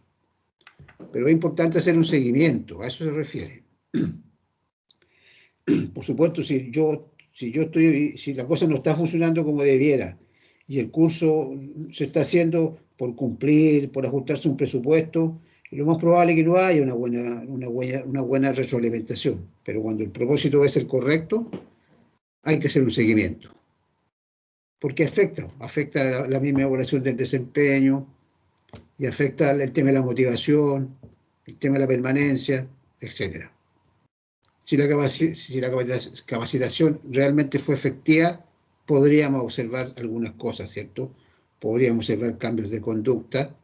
Pero es importante hacer un seguimiento, a eso se refiere. Por supuesto, si la cosa no está funcionando como debiera y el curso se está haciendo por cumplir, por ajustarse a un presupuesto, y lo más probable es que no haya una buena retroalimentación. Pero cuando el propósito es el correcto, hay que hacer un seguimiento. Porque afecta la misma evaluación del desempeño y afecta el tema de la motivación, el tema de la permanencia, etcétera. Si la capacitación realmente fue efectiva, podríamos observar algunas cosas, ¿cierto? Podríamos observar cambios de conducta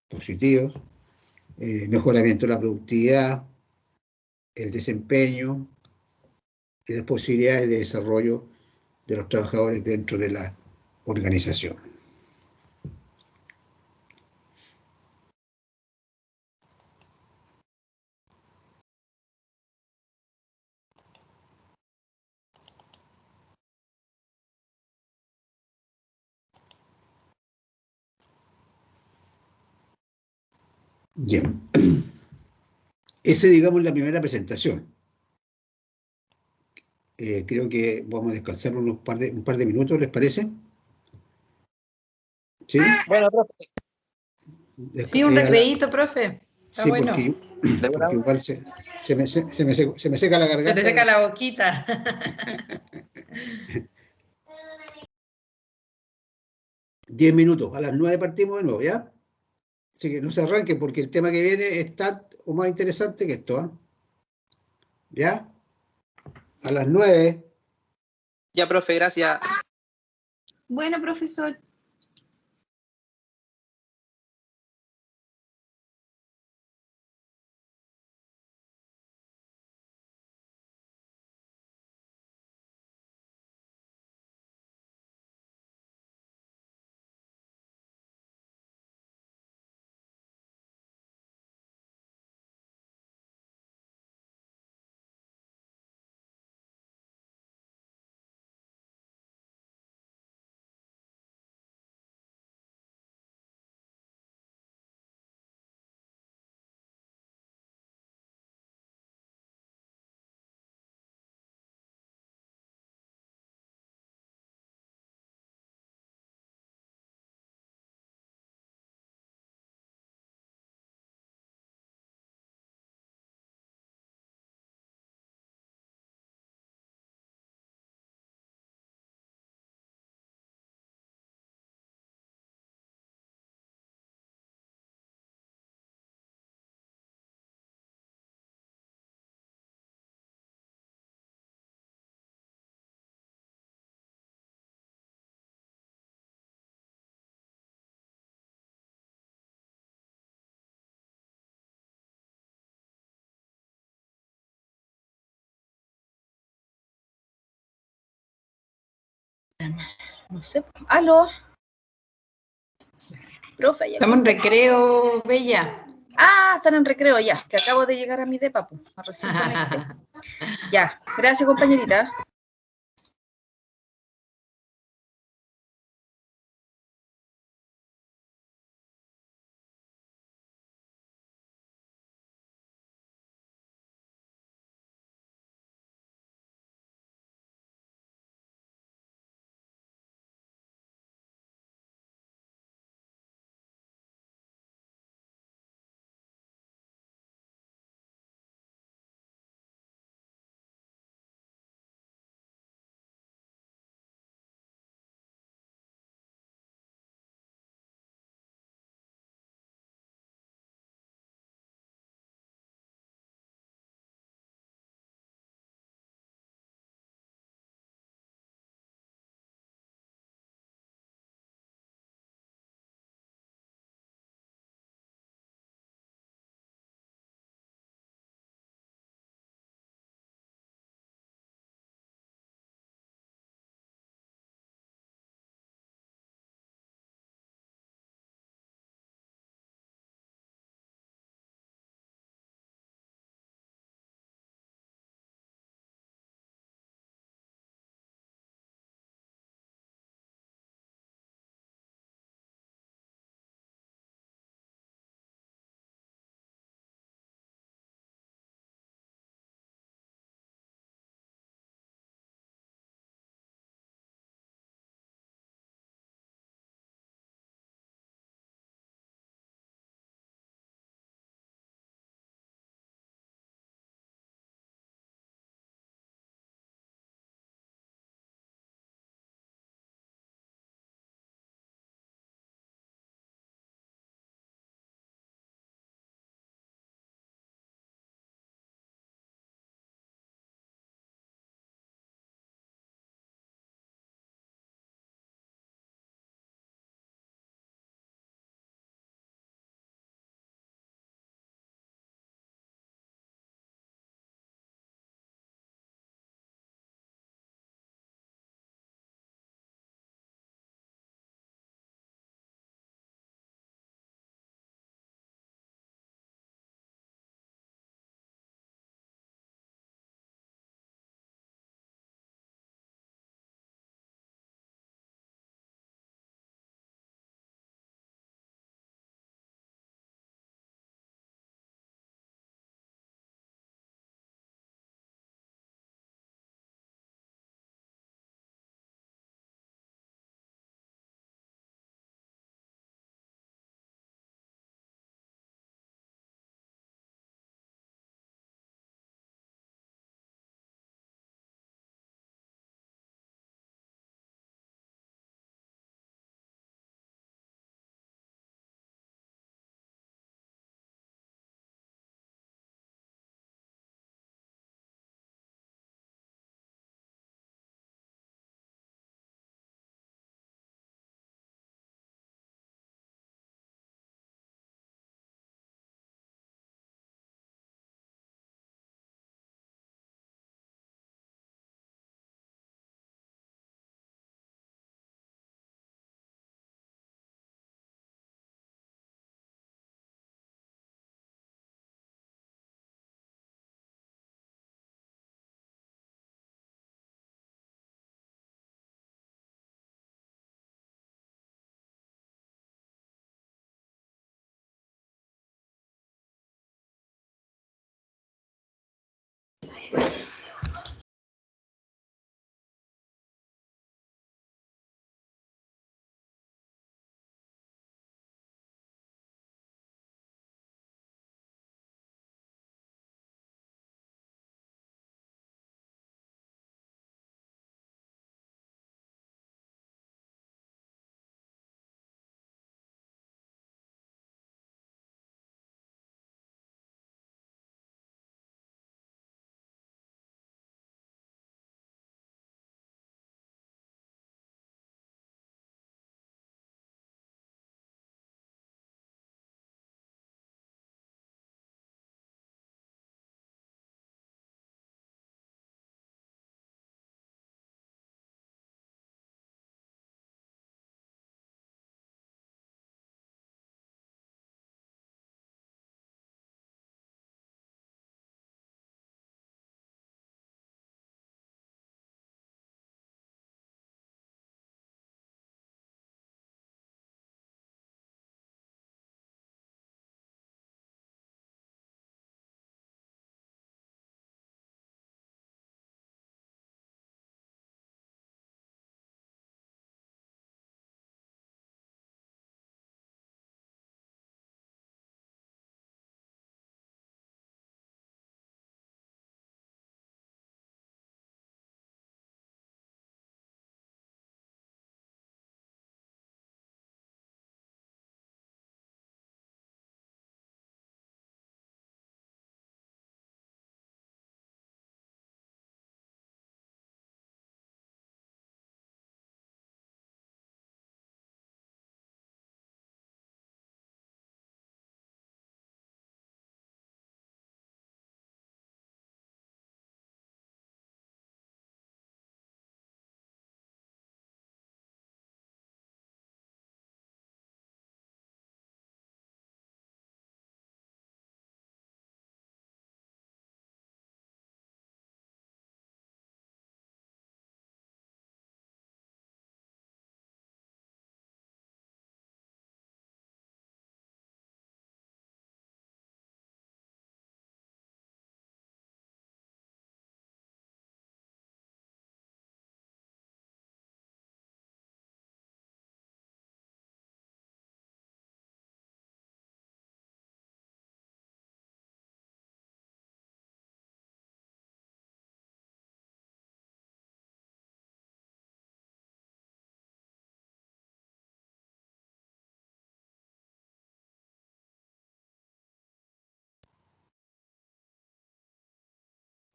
positivos, mejoramiento de la productividad, el desempeño y las posibilidades de desarrollo de los trabajadores dentro de la organización. Bien. Esa, digamos, la primera presentación. Creo que vamos a descansar un par de minutos, ¿les parece? ¿Sí? Bueno, profe. Sí, un recreíto, profe. Está Sí, bueno. porque igual se me seca la Se garganta. te seca la boquita. 10 minutos, a las 9 partimos de nuevo, ¿ya? Así que no se arranque porque el tema que viene es tan o más interesante que esto, ¿eh? ¿Ya? A las 9. Ya, profe, gracias. Bueno, profesor. No sé. Aló. Profe, ya. Estamos en recreo, Bella. Ah, están en recreo ya, que acabo de llegar a mi depa, pues. Recién conecté. Ya, gracias, compañerita.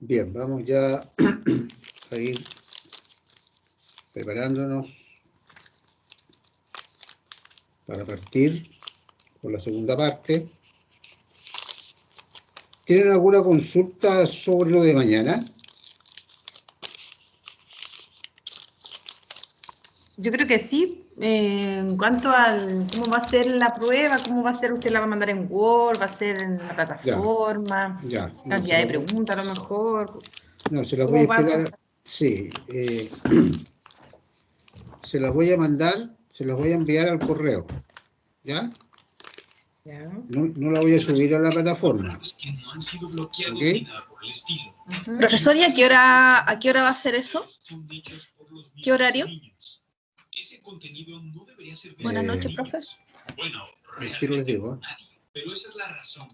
Bien, vamos ya a ir preparándonos para partir con la segunda parte. ¿Tienen alguna consulta sobre lo de mañana? Yo creo que sí. En cuanto al cómo va a ser la prueba, cómo va a ser, usted la va a mandar en Word, va a ser en la plataforma, Ya. No, cantidad de preguntas a lo mejor. no, se las voy a ¿Cómo va a explicar. Sí, se las voy a mandar, se las voy a enviar al correo. ¿Ya? Ya. No la voy a subir a la plataforma. ¿Ok? Profesor, ¿y a qué hora va a ser eso? ¿Qué horario? Buenas noches, profe. El tiro les digo.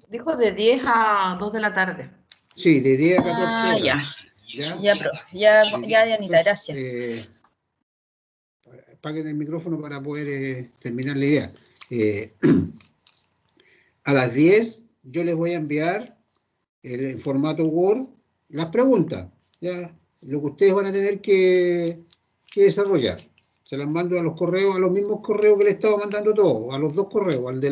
Dijo de 10 a 2 de la tarde. Sí, de 10 a 14 horas. Ya. ¿Ya? Ya, profe. Ya, Dianita, gracias. Apaguen el micrófono para poder terminar la idea. A las 10 yo les voy a enviar en formato Word las preguntas, ¿ya? Lo que ustedes van a tener que desarrollar. Se las mando a los correos, a los mismos correos que le he estado mandando todos, a los dos correos, al de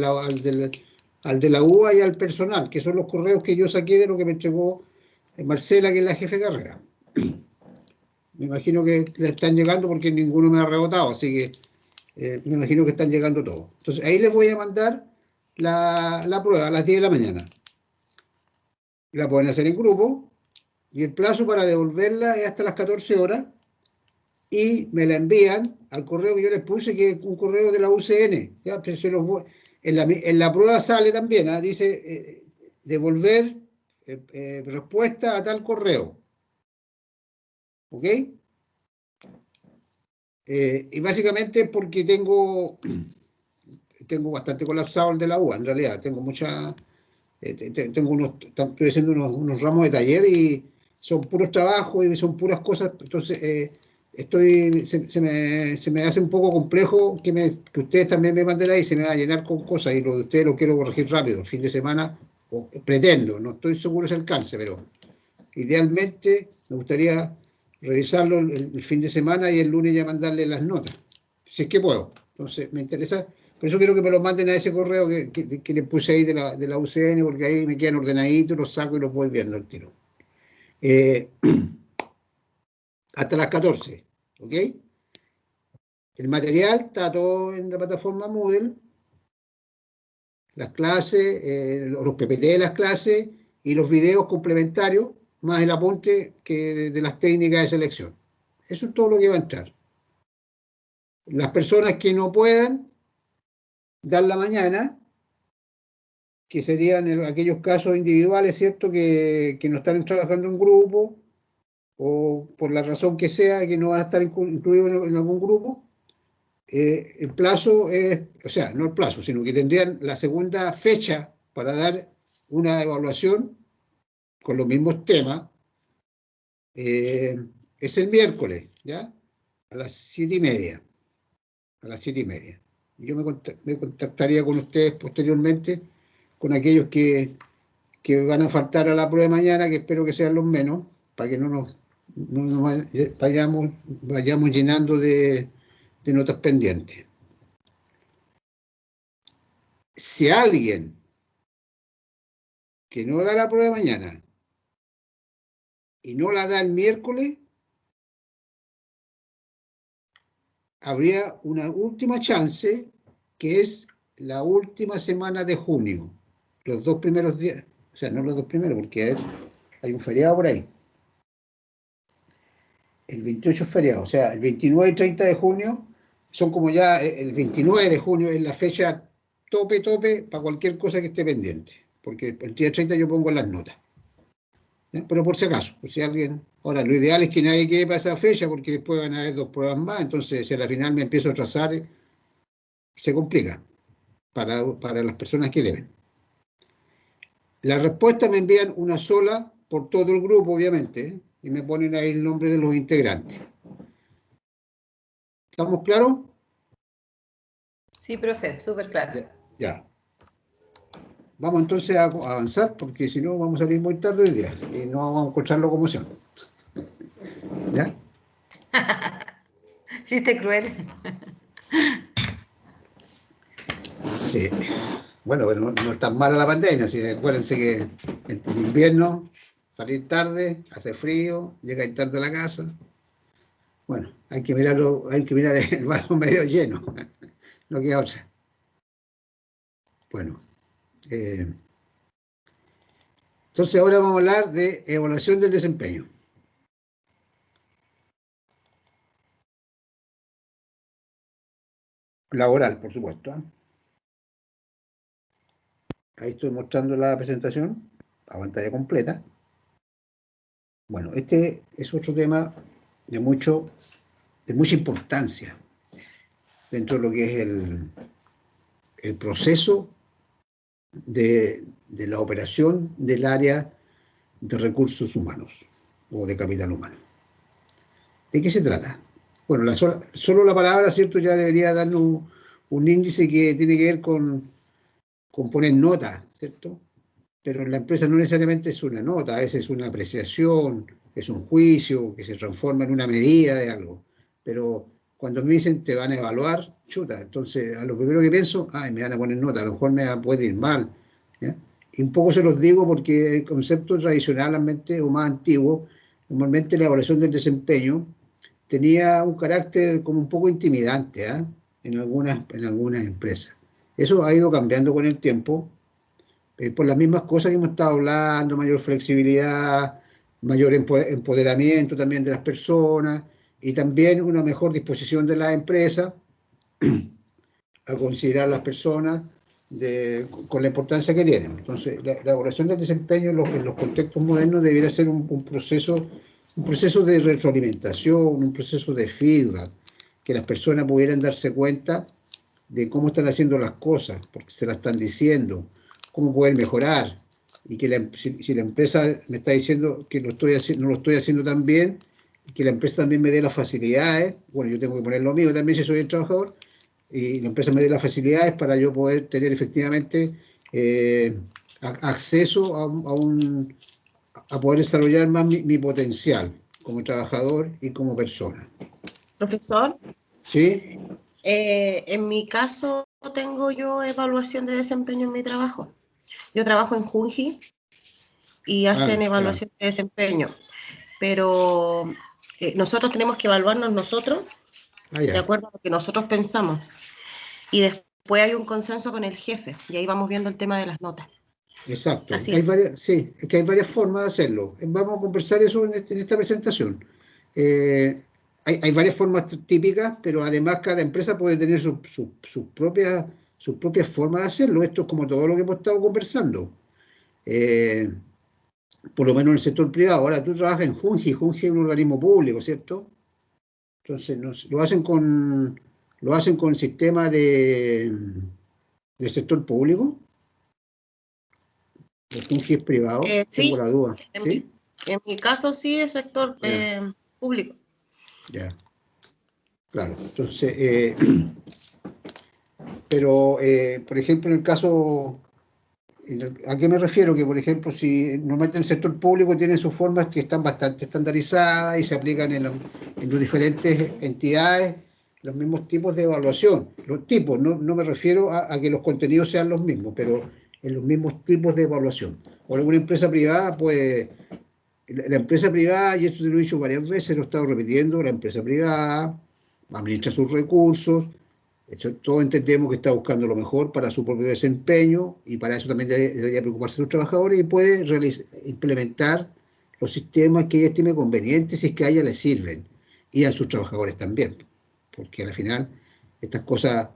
la UA y al personal, que son los correos que yo saqué de lo que me entregó Marcela, que es la jefe de carrera. Me imagino que le están llegando porque ninguno me ha rebotado, así que me imagino que están llegando todos. Entonces ahí les voy a mandar la prueba a las 10 de la mañana. La pueden hacer en grupo y el plazo para devolverla es hasta las 14 horas y me la envían al correo que yo les puse, que es un correo de la UCN. ¿Ya? Pero en la prueba sale también, ¿eh? Dice devolver respuesta a tal correo. ¿Ok? Y básicamente porque tengo bastante colapsado el de la UA, en realidad. Tengo estoy haciendo unos ramos de taller y son puros trabajos y son puras cosas, entonces se me hace un poco complejo que ustedes también me manden ahí, se me va a llenar con cosas y lo de ustedes lo quiero corregir rápido, el fin de semana, o pretendo, no estoy seguro si alcance, pero idealmente me gustaría revisarlo el fin de semana y el lunes ya mandarle las notas, si es que puedo. Entonces me interesa, por eso quiero que me lo manden a ese correo que le puse ahí de la UCN, porque ahí me quedan ordenaditos, los saco y los voy viendo al tiro. Hasta las 14, ¿ok? El material está todo en la plataforma Moodle, las clases, los PPT de las clases y los videos complementarios, más el apunte de las técnicas de selección. Eso es todo lo que va a entrar. Las personas que no puedan dar la mañana, que serían aquellos casos individuales, ¿cierto?, que no están trabajando en grupo o por la razón que sea, que no van a estar incluidos en algún grupo, el plazo es, o sea, no el plazo, sino que tendrían la segunda fecha para dar una evaluación con los mismos temas, es el miércoles, ¿ya? A las 7:30. A las 7:30. Yo me contactaría con ustedes posteriormente, con aquellos que van a faltar a la prueba de mañana, que espero que sean los menos, para que no nos vayamos llenando de notas pendientes. Si alguien que no da la prueba de mañana y no la da el miércoles, habría una última chance, que es la última semana de junio, los 2 primeros días, o sea, no los 2 primeros, porque hay un feriado por ahí. El 28 es feriado, o sea, el 29 y 30 de junio son como ya, el 29 de junio es la fecha tope para cualquier cosa que esté pendiente, porque el día 30 yo pongo las notas. ¿Ya? Pero por si acaso, por si alguien... Ahora, lo ideal es que nadie quede para esa fecha, porque después van a haber 2 pruebas más, entonces si a la final me empiezo a trazar, se complica para las personas que deben. La respuesta me envían una sola por todo el grupo, obviamente, y me ponen ahí el nombre de los integrantes. ¿Estamos claros? Sí, profe, súper claro. Ya. vamos entonces a avanzar, porque si no vamos a salir muy tarde hoy día y no vamos a encontrar locomoción. ¿Ya? Chiste cruel. Sí. Bueno, no es tan mala la pandemia. Si acuérdense que en invierno, salir tarde, hace frío, llegar tarde a la casa. Bueno, hay que mirar el vaso medio lleno. No queda otra. Bueno. Entonces ahora vamos a hablar de evaluación del desempeño. Laboral, por supuesto. Ahí estoy mostrando la presentación, a pantalla completa. Bueno, este es otro tema de mucha importancia dentro de lo que es el proceso de la operación del área de recursos humanos o de capital humano. ¿De qué se trata? Bueno, solo la palabra, ¿cierto?, ya debería darnos un índice que tiene que ver con poner nota, ¿cierto? Pero en la empresa no necesariamente es una nota, a veces es una apreciación, es un juicio que se transforma en una medida de algo. Pero cuando me dicen te van a evaluar, chuta, entonces a lo primero que pienso, ay, me van a poner nota, a lo mejor puede ir mal, ¿ya? Y un poco se los digo porque el concepto tradicionalmente o más antiguo, normalmente la evaluación del desempeño tenía un carácter como un poco intimidante, ¿eh? En algunas empresas. Eso ha ido cambiando con el tiempo, por las mismas cosas que hemos estado hablando, mayor flexibilidad, mayor empoderamiento también de las personas y también una mejor disposición de las empresas a considerar a las personas con la importancia que tienen. Entonces, la evaluación del desempeño en los contextos modernos debería ser un proceso de retroalimentación, un proceso de feedback, que las personas pudieran darse cuenta de cómo están haciendo las cosas, porque se las están diciendo, cómo poder mejorar, y que si la empresa me está diciendo que no lo estoy haciendo tan bien, que la empresa también me dé las facilidades, bueno, yo tengo que poner lo mío también si soy el trabajador, y la empresa me dé las facilidades para yo poder tener efectivamente acceso a poder desarrollar más mi potencial como trabajador y como persona. Profesor, ¿Sí? en mi caso tengo yo evaluación de desempeño en mi trabajo. Yo trabajo en Junji y hacen evaluación de desempeño, pero nosotros tenemos que evaluarnos nosotros de acuerdo a lo que nosotros pensamos. Y después hay un consenso con el jefe y ahí vamos viendo el tema de las notas. Exacto. Así Sí, es que hay varias formas de hacerlo. Vamos a conversar eso en esta presentación. Hay varias formas típicas, pero además cada empresa puede tener sus propias formas de hacerlo. Esto es como todo lo que hemos estado conversando. Por lo menos en el sector privado. Ahora tú trabajas en Junji. Junji es un organismo público, ¿cierto? Entonces lo hacen con el sistema del sector público. ¿El Junji es privado? sí, Tengo la duda. ¿Sí? En mi caso sí es sector público. Ya, claro. Entonces, pero, por ejemplo, en el caso, ¿a qué me refiero? Que, por ejemplo, si normalmente en el sector público tienen sus formas que están bastante estandarizadas y se aplican en las diferentes entidades los mismos tipos de evaluación. Los tipos, no me refiero a que los contenidos sean los mismos, pero en los mismos tipos de evaluación. O alguna empresa privada, pues, la empresa privada, y esto te lo he dicho varias veces, lo he estado repitiendo, la empresa privada administra sus recursos, todos entendemos que está buscando lo mejor para su propio desempeño y para eso también debería preocuparse de sus trabajadores y puede implementar los sistemas que ella estime convenientes si es que a ella le sirven y a sus trabajadores también, porque al final estas cosas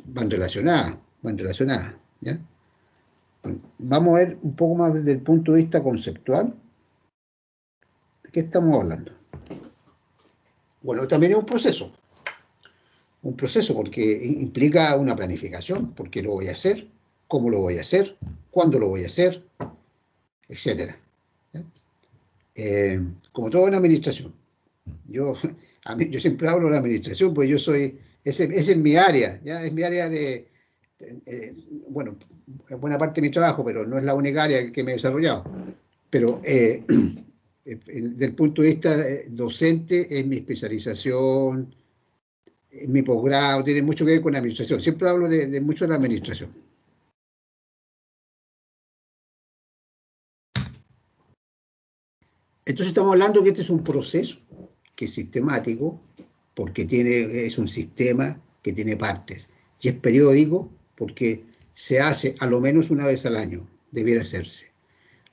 van relacionadas, ¿ya? Bueno, vamos a ver un poco más desde el punto de vista conceptual. ¿De qué estamos hablando? Bueno, también es un proceso porque implica una planificación, por qué lo voy a hacer, cómo lo voy a hacer, cuándo lo voy a hacer, etc. Como todo en administración. Yo siempre hablo de la administración, pues ese es mi área, ¿ya? Es mi área de bueno, buena parte de mi trabajo, pero no es la única área que me he desarrollado. Pero desde el punto de vista docente, es mi especialización, mi posgrado, tiene mucho que ver con la administración. Siempre hablo de mucho de la administración. Entonces estamos hablando que este es un proceso que es sistemático, porque es un sistema que tiene partes, y es periódico porque se hace a lo menos una vez al año, debiera hacerse.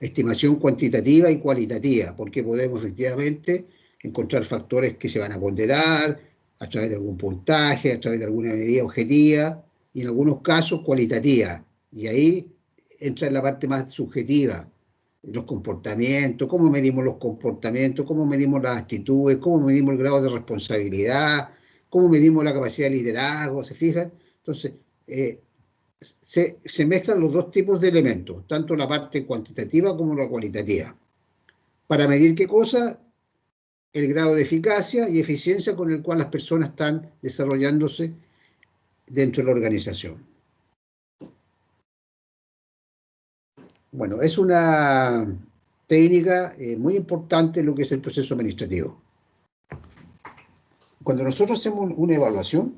Estimación cuantitativa y cualitativa, porque podemos efectivamente encontrar factores que se van a ponderar a través de algún puntaje, a través de alguna medida objetiva, y en algunos casos cualitativa, y ahí entra en la parte más subjetiva, los comportamientos, cómo medimos los comportamientos, cómo medimos las actitudes, cómo medimos el grado de responsabilidad, cómo medimos la capacidad de liderazgo, ¿se fijan? Entonces, se mezclan los dos tipos de elementos, tanto la parte cuantitativa como la cualitativa. ¿Para medir qué cosa? El grado de eficacia y eficiencia con el cual las personas están desarrollándose dentro de la organización. Bueno, es una técnica muy importante en lo que es el proceso administrativo. Cuando nosotros hacemos una evaluación,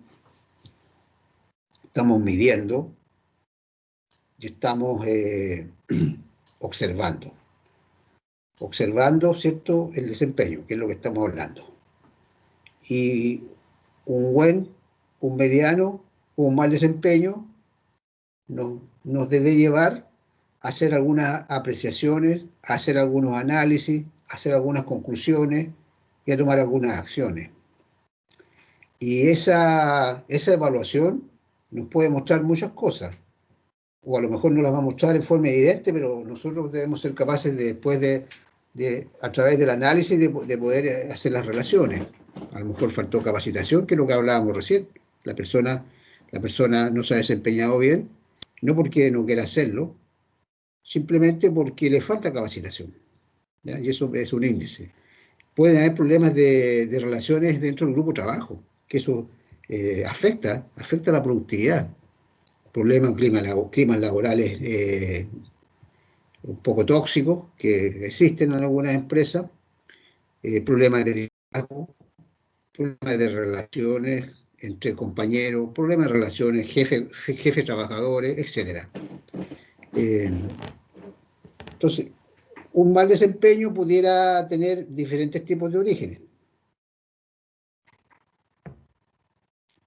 estamos midiendo y estamos observando, ¿cierto?, el desempeño, que es lo que estamos hablando. Y un mediano o un mal desempeño nos debe llevar a hacer algunas apreciaciones, a hacer algunos análisis, a hacer algunas conclusiones y a tomar algunas acciones. Y esa evaluación nos puede mostrar muchas cosas, o a lo mejor no las va a mostrar en forma evidente, pero nosotros debemos ser capaces de, después a través del análisis, de poder hacer las relaciones. A lo mejor faltó capacitación, que es lo que hablábamos recién. La persona no se ha desempeñado bien, no porque no quiera hacerlo, simplemente porque le falta capacitación, ¿ya? Y eso es un índice. Pueden haber problemas de relaciones dentro del grupo de trabajo, que eso afecta la productividad. Problemas, climas laborales un poco tóxicos que existen en algunas empresas, problemas de liderazgo, problemas de relaciones entre compañeros, problemas de relaciones jefe-trabajadores, etc. Entonces, un mal desempeño pudiera tener diferentes tipos de orígenes.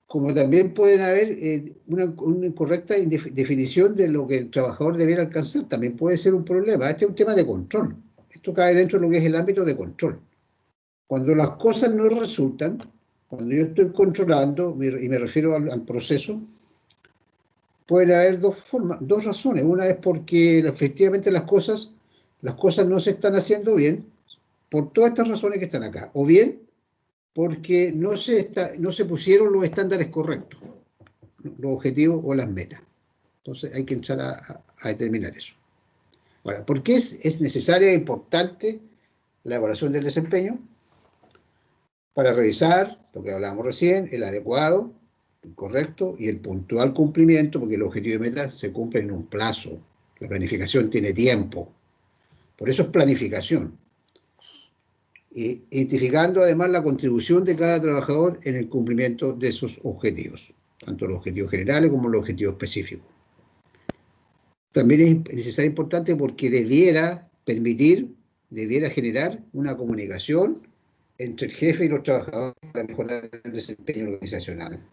Como también pueden haber una incorrecta definición de lo que el trabajador debiera alcanzar, también puede ser un problema. Este es un tema de control. Esto cae dentro de lo que es el ámbito de control. Cuando las cosas no resultan, cuando yo estoy controlando, y me refiero al proceso, pueden haber dos razones. Una es porque efectivamente las cosas no se están haciendo bien, por todas estas razones que están acá. O bien, porque no se pusieron los estándares correctos, los objetivos o las metas. Entonces hay que entrar a determinar eso. Ahora, ¿por qué es necesaria e importante la evaluación del desempeño? Para revisar lo que hablábamos recién, el adecuado, el correcto y el puntual cumplimiento, porque el objetivo de meta se cumple en un plazo. La planificación tiene tiempo. Por eso es planificación. Identificando además la contribución de cada trabajador en el cumplimiento de esos objetivos, tanto los objetivos generales como los objetivos específicos. También es necesario, importante, porque debiera generar una comunicación entre el jefe y los trabajadores para mejorar el desempeño organizacional.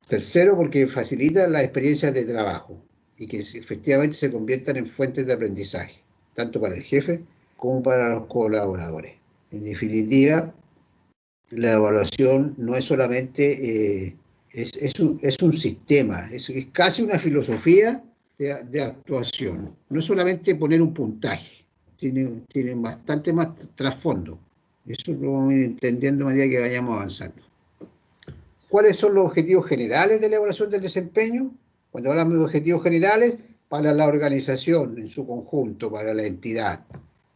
Tercero, porque facilita las experiencias de trabajo y que efectivamente se conviertan en fuentes de aprendizaje, tanto para el jefe como para los colaboradores. En definitiva, la evaluación no es solamente, es un sistema, es casi una filosofía de actuación. No es solamente poner un puntaje, tiene bastante más trasfondo. Eso lo vamos a ir entendiendo a medida que vayamos avanzando. ¿Cuáles son los objetivos generales de la evaluación del desempeño? Cuando hablamos de objetivos generales, para la organización en su conjunto, para la entidad,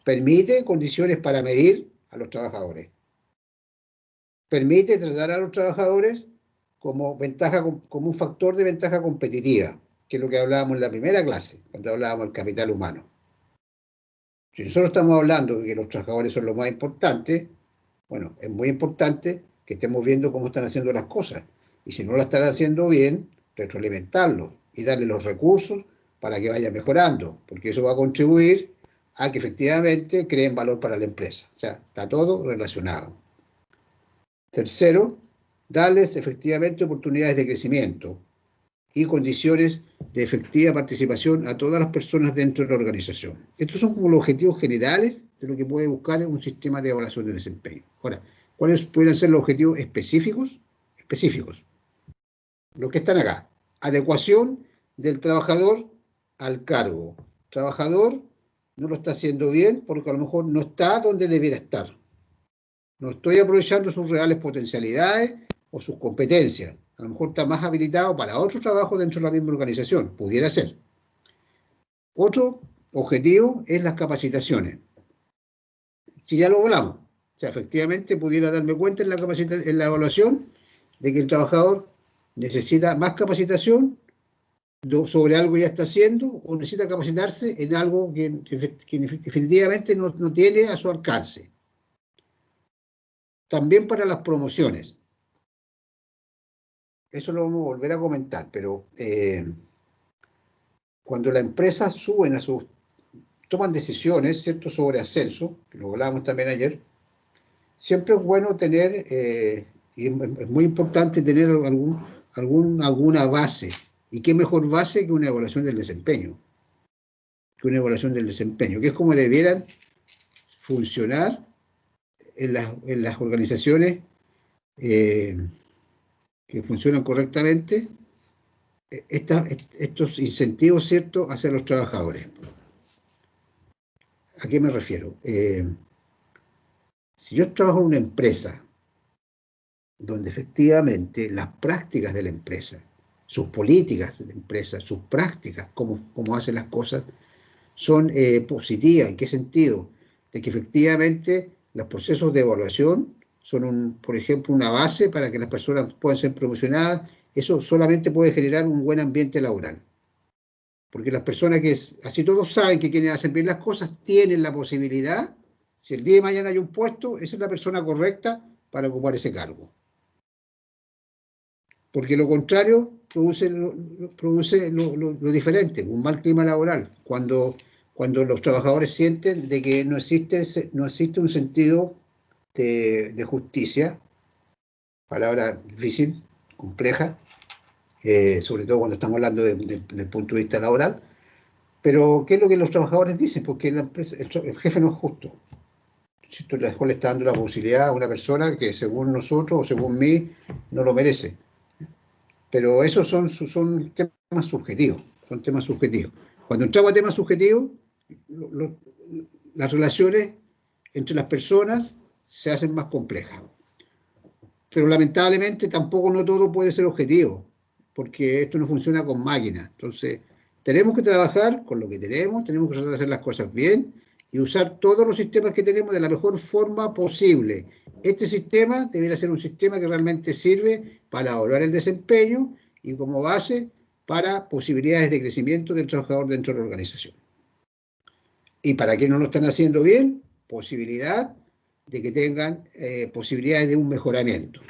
permite condiciones para medir a los trabajadores. Permite tratar a los trabajadores como un factor de ventaja competitiva, que es lo que hablábamos en la primera clase, cuando hablábamos del capital humano. Si nosotros estamos hablando de que los trabajadores son lo más importante, bueno, es muy importante que estemos viendo cómo están haciendo las cosas. Y si no las están haciendo bien, retroalimentarlos y darles los recursos para que vaya mejorando, porque eso va a contribuir a que efectivamente creen valor para la empresa. O sea, está todo relacionado. Tercero, darles efectivamente oportunidades de crecimiento y condiciones de efectiva participación a todas las personas dentro de la organización. Estos son como los objetivos generales de lo que puede buscar un sistema de evaluación de desempeño. Ahora, ¿cuáles pueden ser los objetivos específicos? Específicos. Los que están acá. Adecuación del trabajador al cargo. Trabajador no lo está haciendo bien porque a lo mejor no está donde debiera estar. No estoy aprovechando sus reales potencialidades o sus competencias. A lo mejor está más habilitado para otro trabajo dentro de la misma organización. Pudiera ser. Otro objetivo es las capacitaciones. Si ya lo hablamos. O sea, efectivamente pudiera darme cuenta en la evaluación de que el trabajador necesita más capacitación sobre algo que ya está haciendo o necesita capacitarse en algo que definitivamente no tiene a su alcance. También para las promociones. Eso lo vamos a volver a comentar, pero cuando las empresas toman decisiones, ¿cierto?, sobre ascenso, que lo hablábamos también ayer, siempre es bueno tener, y es muy importante tener alguna base. ¿Y qué mejor base que una evaluación del desempeño? Que es como debieran funcionar en las organizaciones que funcionan correctamente estos incentivos, ¿cierto?, hacia los trabajadores. ¿A qué me refiero? Si yo trabajo en una empresa donde efectivamente las prácticas de la empresa, sus políticas de la empresa, sus prácticas, cómo hacen las cosas, son positivas. ¿En qué sentido? De que efectivamente los procesos de evaluación son, por ejemplo, una base para que las personas puedan ser promocionadas. Eso solamente puede generar un buen ambiente laboral. Porque las personas así todos saben que quienes hacen bien las cosas tienen la posibilidad, si el día de mañana hay un puesto, esa es la persona correcta para ocupar ese cargo. Porque lo contrario produce lo diferente, un mal clima laboral. Cuando los trabajadores sienten de que no existe un sentido de justicia, palabra difícil, compleja, sobre todo cuando estamos hablando del punto de vista laboral. Pero, ¿qué es lo que los trabajadores dicen? Porque el jefe no es justo. Esto le está dando la posibilidad a una persona que según nosotros o según mí no lo merece. Pero esos son temas subjetivos. Son temas subjetivos. Cuando entramos a temas subjetivos, las relaciones entre las personas se hacen más complejas. Pero lamentablemente tampoco no todo puede ser objetivo, porque esto no funciona con máquinas. Entonces, tenemos que trabajar con lo que tenemos que tratar de hacer las cosas bien y usar todos los sistemas que tenemos de la mejor forma posible. Este sistema debería ser un sistema que realmente sirve para evaluar el desempeño y como base para posibilidades de crecimiento del trabajador dentro de la organización. Y para quienes no lo están haciendo bien, posibilidad de que tengan posibilidades de un mejoramiento.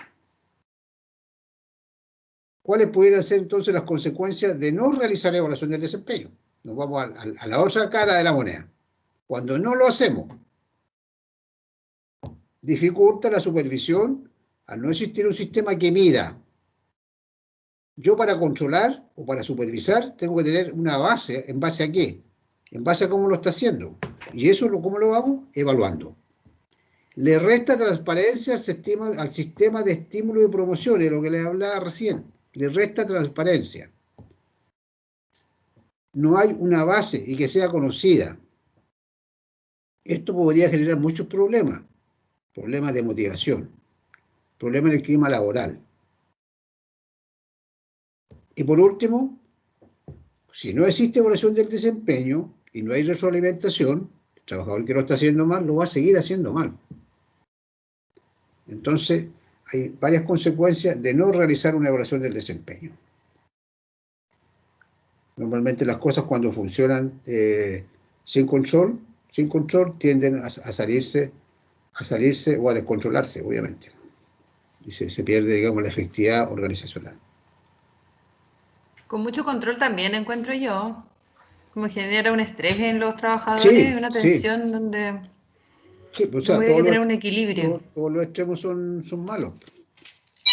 ¿Cuáles pudieran ser entonces las consecuencias de no realizar evaluación del desempeño? Nos vamos a la otra cara de la moneda. Cuando no lo hacemos, dificulta la supervisión al no existir un sistema que mida. Yo para controlar o para supervisar tengo que tener una base. ¿En base a qué? En base a cómo lo está haciendo. Y eso, ¿cómo lo hago? Evaluando. Le resta transparencia al sistema de estímulo y promoción, de lo que les hablaba recién. Le resta transparencia. No hay una base y que sea conocida. Esto podría generar muchos problemas. Problemas de motivación. Problemas en el clima laboral. Y por último, si no existe evaluación del desempeño y no hay retroalimentación, el trabajador que lo está haciendo mal lo va a seguir haciendo mal. Entonces, hay varias consecuencias de no realizar una evaluación del desempeño. Normalmente las cosas cuando funcionan sin control tienden a salirse o a descontrolarse, obviamente. Y se pierde, digamos, la efectividad organizacional. Con mucho control también encuentro yo. Como genera un estrés en los trabajadores, Sí, una sí. tensión donde Sí, pues, o sea, hay que tener un equilibrio. todos los extremos son malos.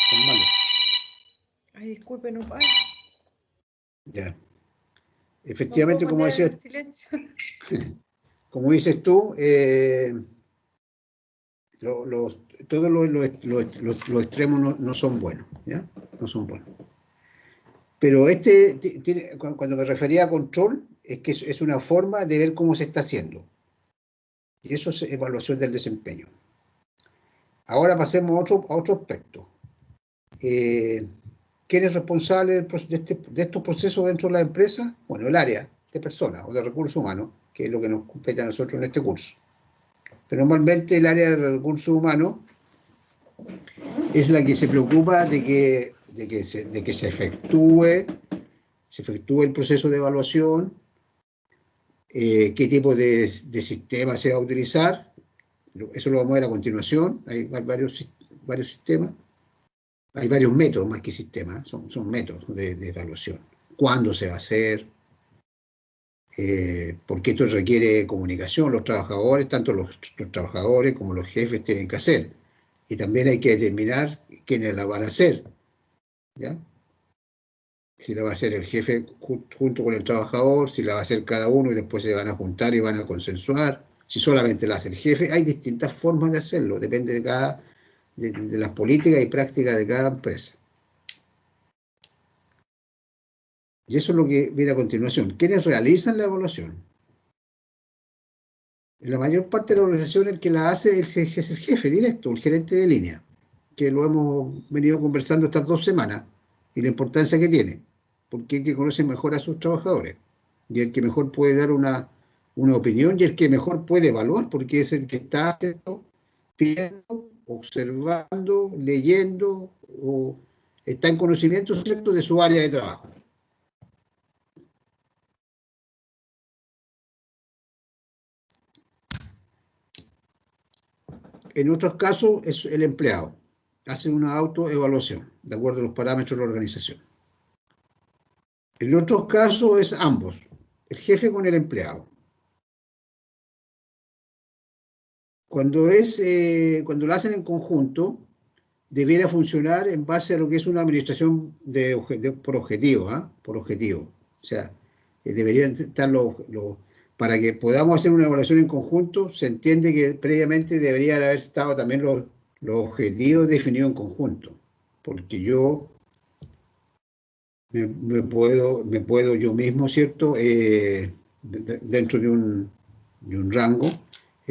Son malos. Ay, disculpe, no puedo. Ya. No Efectivamente, puedo como mantener decías, el silencio. como dices tú, todos los extremos no son buenos, ¿ya? No son buenos. Pero cuando me refería a control, es que es una forma de ver cómo se está haciendo. Y eso es evaluación del desempeño. Ahora pasemos a otro aspecto. ¿Quién es responsable de estos procesos dentro de la empresa? Bueno, el área de personas o de recursos humanos, que es lo que nos compete a nosotros en este curso. Pero normalmente el área de recursos humanos es la que se preocupa de que se efectúe el proceso de evaluación, qué tipo de sistema se va a utilizar. Eso lo vamos a ver a continuación. Hay varios sistemas. Hay varios métodos más que sistemas, son métodos de evaluación. ¿Cuándo se va a hacer? Porque esto requiere comunicación. Los trabajadores, tanto los trabajadores como los jefes tienen que hacer. Y también hay que determinar quiénes la van a hacer, ¿ya? Si la va a hacer el jefe junto con el trabajador, si la va a hacer cada uno y después se van a juntar y van a consensuar, si solamente la hace el jefe. Hay distintas formas de hacerlo, depende de las políticas y prácticas de cada empresa. Y eso es lo que viene a continuación. ¿Quiénes realizan la evaluación? En la mayor parte de la organización el que la hace es el jefe directo, el gerente de línea, que lo hemos venido conversando estas 2 semanas, y la importancia que tiene, porque es el que conoce mejor a sus trabajadores, y el que mejor puede dar una opinión, y el que mejor puede evaluar, porque es el que está viendo, observando, leyendo, o está en conocimiento, ¿cierto?, de su área de trabajo. En otros casos es el empleado. Hace una autoevaluación de acuerdo a los parámetros de la organización. En otros casos es ambos, el jefe con el empleado. Cuando lo hacen en conjunto, debiera funcionar en base a lo que es una administración por objetivo, ¿eh? Por objetivo. O sea, deberían estar para que podamos hacer una evaluación en conjunto, se entiende que previamente deberían haber estado también los objetivos definidos en conjunto, porque yo me puedo yo mismo, ¿cierto?, dentro de un rango,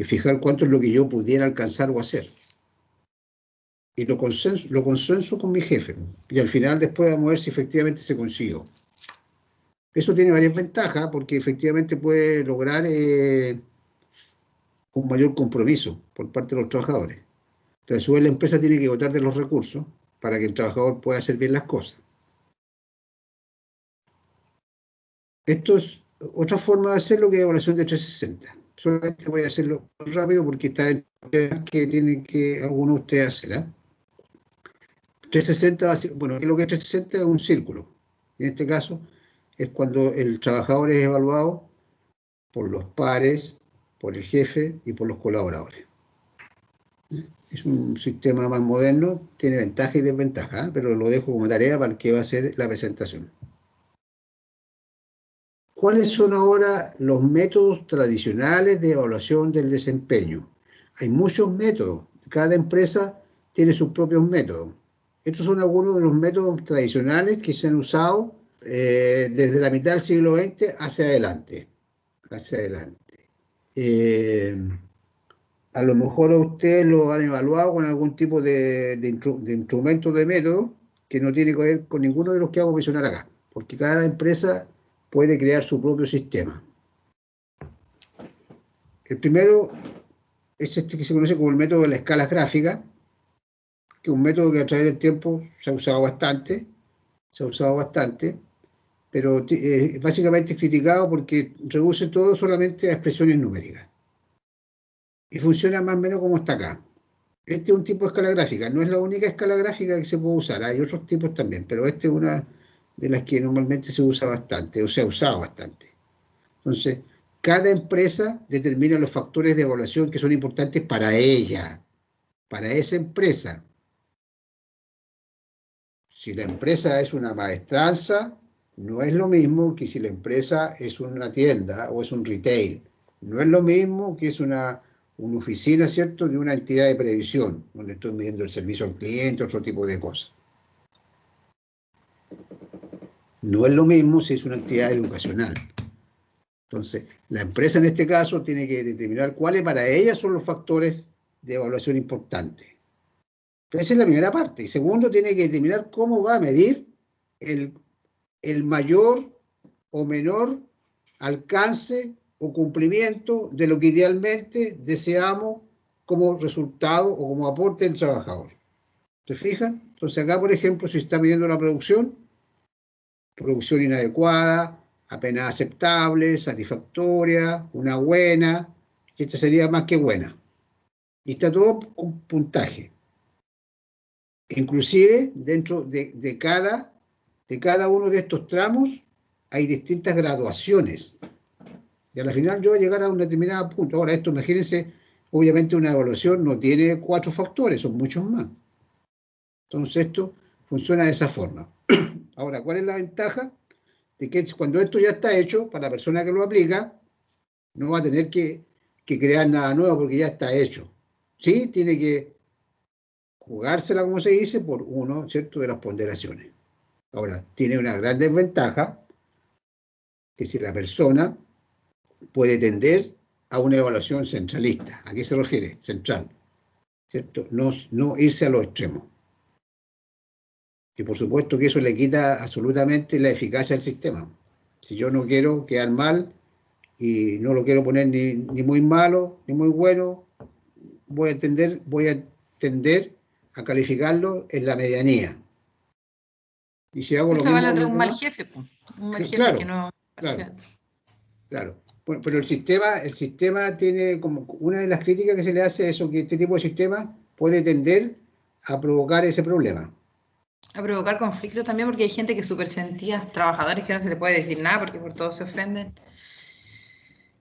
fijar cuánto es lo que yo pudiera alcanzar o hacer. Y lo consenso con mi jefe. Y al final después vamos a ver si efectivamente se consiguió. Eso tiene varias ventajas porque efectivamente puede lograr un mayor compromiso por parte de los trabajadores. Pero a su vez la empresa tiene que dotar de los recursos para que el trabajador pueda hacer bien las cosas. Esto es otra forma de hacerlo que evaluación de 360. Solamente voy a hacerlo rápido porque está en que tienen que algunos de ustedes hacer. 360 va a ser, bueno, lo que es 360 es un círculo. En este caso es cuando el trabajador es evaluado por los pares, por el jefe y por los colaboradores. Es un sistema más moderno, tiene ventajas y desventajas, pero lo dejo como tarea para el que va a hacer la presentación. ¿Cuáles son ahora los métodos tradicionales de evaluación del desempeño? Hay muchos métodos, cada empresa tiene sus propios métodos. Estos son algunos de los métodos tradicionales que se han usado desde la mitad del siglo XX hacia adelante. A lo mejor a ustedes lo han evaluado con algún tipo de instrumento de método que no tiene que ver con ninguno de los que hago mencionar acá, porque cada empresa puede crear su propio sistema. El primero es este que se conoce como el método de la escala gráfica, que es un método que a través del tiempo se ha usado bastante, pero básicamente es criticado porque reduce todo solamente a expresiones numéricas. Y funciona más o menos como está acá. Este es un tipo de escala gráfica, no es la única escala gráfica que se puede usar, hay otros tipos también, pero esta es una de las que normalmente se usa bastante, o se ha usado bastante. Entonces, cada empresa determina los factores de evaluación que son importantes para ella, para esa empresa. Si la empresa es una maestranza, no es lo mismo que si la empresa es una tienda o es un retail. No es lo mismo que es una oficina, ¿cierto?, de una entidad de previsión, donde estoy midiendo el servicio al cliente, otro tipo de cosas. No es lo mismo si es una actividad educacional. Entonces, la empresa en este caso tiene que determinar cuáles para ella son los factores de evaluación importantes. Esa es la primera parte. Y segundo, tiene que determinar cómo va a medir el mayor o menor alcance o cumplimiento de lo que idealmente deseamos como resultado o como aporte del trabajador. ¿Se fijan? Entonces acá, por ejemplo, si está midiendo la producción inadecuada, apenas aceptable, satisfactoria, una buena, y esta sería más que buena. Y está todo con puntaje. Inclusive, dentro de cada uno de estos tramos hay distintas graduaciones. Y a la final yo voy a llegar a un determinado punto. Ahora, esto, imagínense, obviamente una evaluación no tiene 4 factores, son muchos más. Entonces esto funciona de esa forma. Ahora, ¿cuál es la ventaja? De que cuando esto ya está hecho, para la persona que lo aplica, no va a tener que crear nada nuevo porque ya está hecho. Sí, tiene que jugársela, como se dice, por uno, ¿cierto?, de las ponderaciones. Ahora, tiene una gran desventaja, que si la persona puede tender a una evaluación centralista. ¿A qué se refiere? Central. ¿Cierto? No irse a los extremos. Y por supuesto que eso le quita absolutamente la eficacia al sistema. Si yo no quiero quedar mal y no lo quiero poner ni muy malo ni muy bueno, voy a tender a calificarlo en la medianía. Y si hago lo Eso mismo habla con de los un mal demás, jefe, po. Un mal jefe claro, que no... claro. Bueno, pero el sistema tiene como una de las críticas que se le hace eso, que este tipo de sistema puede tender a provocar ese problema. A provocar conflictos también, porque hay gente que súper sentía, trabajadores que no se le puede decir nada porque por todo se ofenden.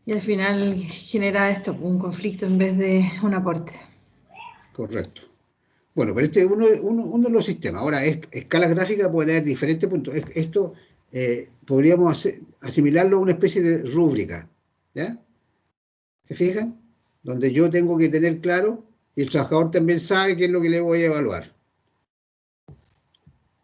Y al final genera esto, un conflicto en vez de un aporte. Correcto. Bueno, pero este es uno de los sistemas. Ahora, escala gráfica puede tener diferentes puntos. Esto podríamos asimilarlo a una especie de rúbrica. ¿Ya? ¿Se fijan? Donde yo tengo que tener claro y el trabajador también sabe qué es lo que le voy a evaluar.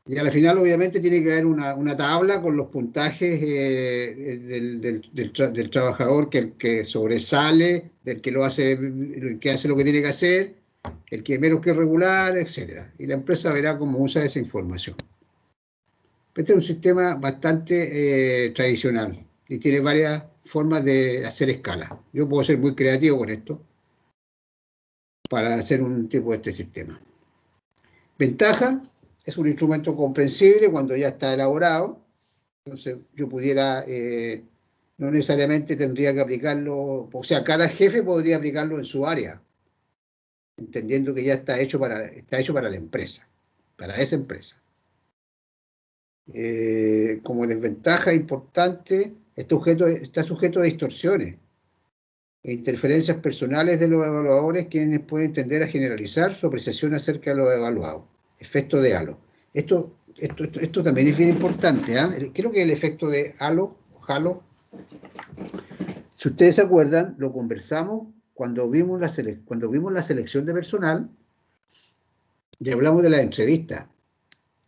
Y al final, obviamente, tiene que haber una tabla con los puntajes del trabajador que sobresale, del que el que hace lo que tiene que hacer, el que menos que regular, etc. Y la empresa verá cómo usa esa información. Este es un sistema bastante tradicional y tiene varias formas de hacer escala. Yo puedo ser muy creativo con esto para hacer un tipo de este sistema. Ventaja: es un instrumento comprensible cuando ya está elaborado. Entonces yo pudiera, no necesariamente tendría que aplicarlo, o sea, cada jefe podría aplicarlo en su área, entendiendo que ya está hecho para la empresa, para esa empresa. Como desventaja importante, está sujeto a distorsiones e interferencias personales de los evaluadores, quienes pueden tender a generalizar su apreciación acerca de los evaluados. Efecto de halo. Esto también es bien importante, ¿eh? Creo que el efecto de halo, si ustedes se acuerdan, lo conversamos cuando vimos la selección de personal, y hablamos de la entrevista,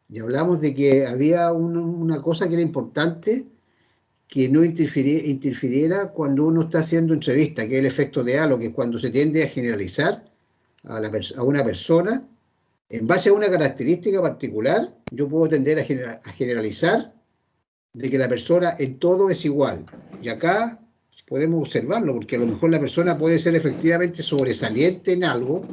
y hablamos de que había una cosa que era importante, que no interfiriera cuando uno está haciendo entrevista, que es el efecto de halo, que es cuando se tiende a generalizar a una persona. En base a una característica particular, yo puedo tender a generalizar de que la persona en todo es igual. Y acá podemos observarlo, porque a lo mejor la persona puede ser efectivamente sobresaliente en algo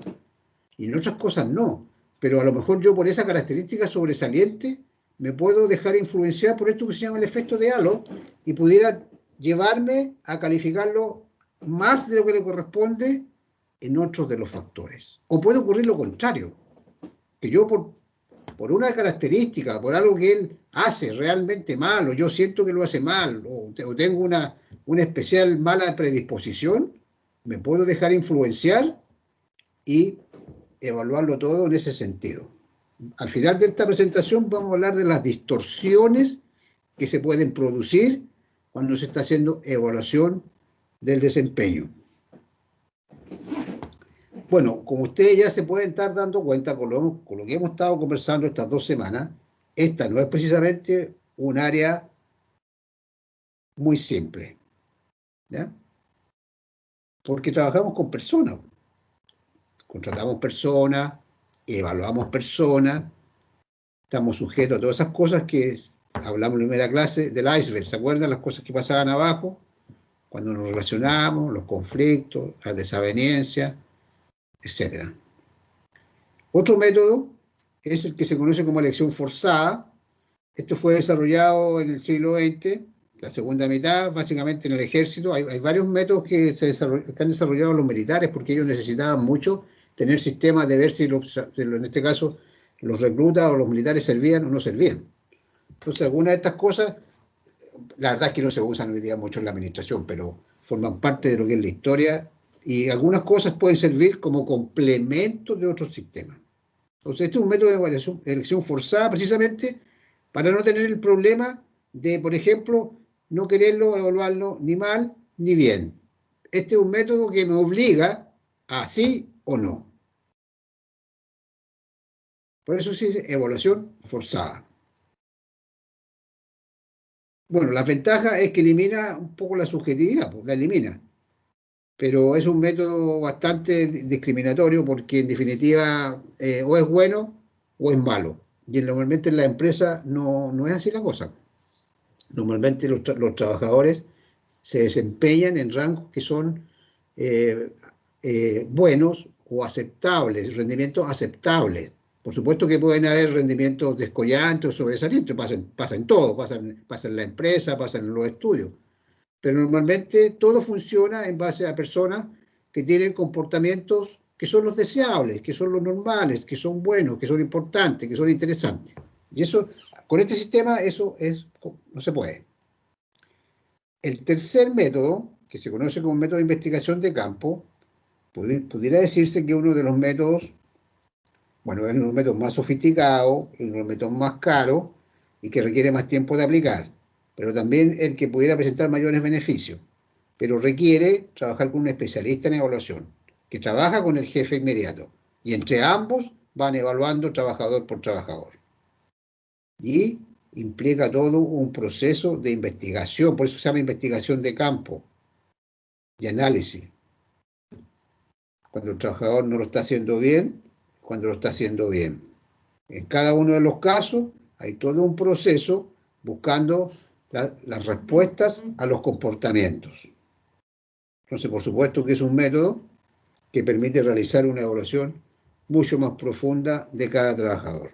y en otras cosas no. pero a lo mejor yo por esa característica sobresaliente me puedo dejar influenciar por esto que se llama el efecto de halo y pudiera llevarme a calificarlo más de lo que le corresponde en otros de los factores. O puede ocurrir lo contrario, que yo por una característica, por algo que él hace realmente mal, o yo siento que lo hace mal, o tengo una especial mala predisposición, me puedo dejar influenciar y evaluarlo todo en ese sentido. Al final de esta presentación vamos a hablar de las distorsiones que se pueden producir cuando se está haciendo evaluación del desempeño. Bueno, como ustedes ya se pueden estar dando cuenta con lo que hemos estado conversando estas 2 semanas, esta no es precisamente un área muy simple, ¿ya? Porque trabajamos con personas, contratamos personas, evaluamos personas, estamos sujetos a todas esas cosas que hablamos en la primera clase del iceberg. ¿Se acuerdan las cosas que pasaban abajo? Cuando nos relacionamos, los conflictos, las desavenencias, etc. Otro método es el que se conoce como elección forzada. Esto fue desarrollado en el siglo XX, la segunda mitad, básicamente en el ejército. Hay varios métodos que han desarrollado los militares porque ellos necesitaban mucho tener sistemas de ver si, en este caso, los reclutas o los militares servían o no servían. Entonces, algunas de estas cosas, la verdad es que no se usan hoy día mucho en la administración, pero forman parte de lo que es la historia y algunas cosas pueden servir como complemento de otros sistemas. Entonces, este es un método de elección forzada precisamente para no tener el problema de, por ejemplo, no quererlo evaluarlo ni mal ni bien. Este es un método que me obliga a sí o no. Por eso se dice evaluación forzada. Bueno, la ventaja es que elimina un poco la subjetividad, pues la elimina. Pero es un método bastante discriminatorio porque en definitiva o es bueno o es malo. Y normalmente en la empresa no es así la cosa. Normalmente los trabajadores se desempeñan en rangos que son buenos o aceptables, rendimientos aceptables. Por supuesto que pueden haber rendimientos descollantes o sobresalientes, pasa en todo, pasa en la empresa, pasa en los estudios. Pero normalmente todo funciona en base a personas que tienen comportamientos que son los deseables, que son los normales, que son buenos, que son importantes, que son interesantes. Y eso, con este sistema, eso no se puede. El tercer método, que se conoce como método de investigación de campo, pudiera decirse que uno de los métodos, bueno, es uno de los métodos más sofisticados, es uno de los métodos más caros y que requiere más tiempo de aplicar, pero también el que pudiera presentar mayores beneficios, pero requiere trabajar con un especialista en evaluación, que trabaja con el jefe inmediato, y entre ambos van evaluando trabajador por trabajador. Y implica todo un proceso de investigación, por eso se llama investigación de campo y análisis. Cuando el trabajador no lo está haciendo bien, cuando lo está haciendo bien. En cada uno de los casos hay todo un proceso buscando las respuestas a los comportamientos. Entonces, por supuesto que es un método que permite realizar una evaluación mucho más profunda de cada trabajador.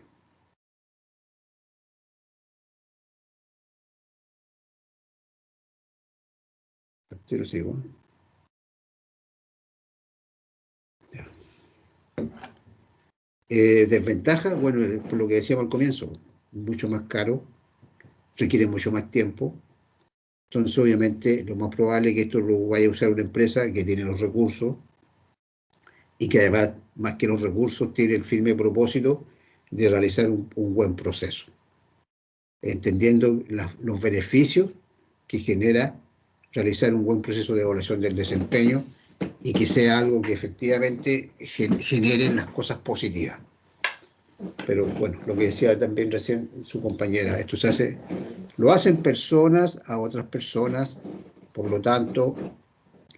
Te lo sigo. Desventaja, bueno, por lo que decíamos al comienzo, mucho más caro, requiere mucho más tiempo. Entonces, obviamente, lo más probable es que esto lo vaya a usar una empresa que tiene los recursos y que además, más que los recursos, tiene el firme propósito de realizar un buen proceso, entendiendo los beneficios que genera realizar un buen proceso de evaluación del desempeño y que sea algo que efectivamente genere las cosas positivas. Pero bueno, lo que decía también recién su compañera, esto lo hacen personas a otras personas, por lo tanto,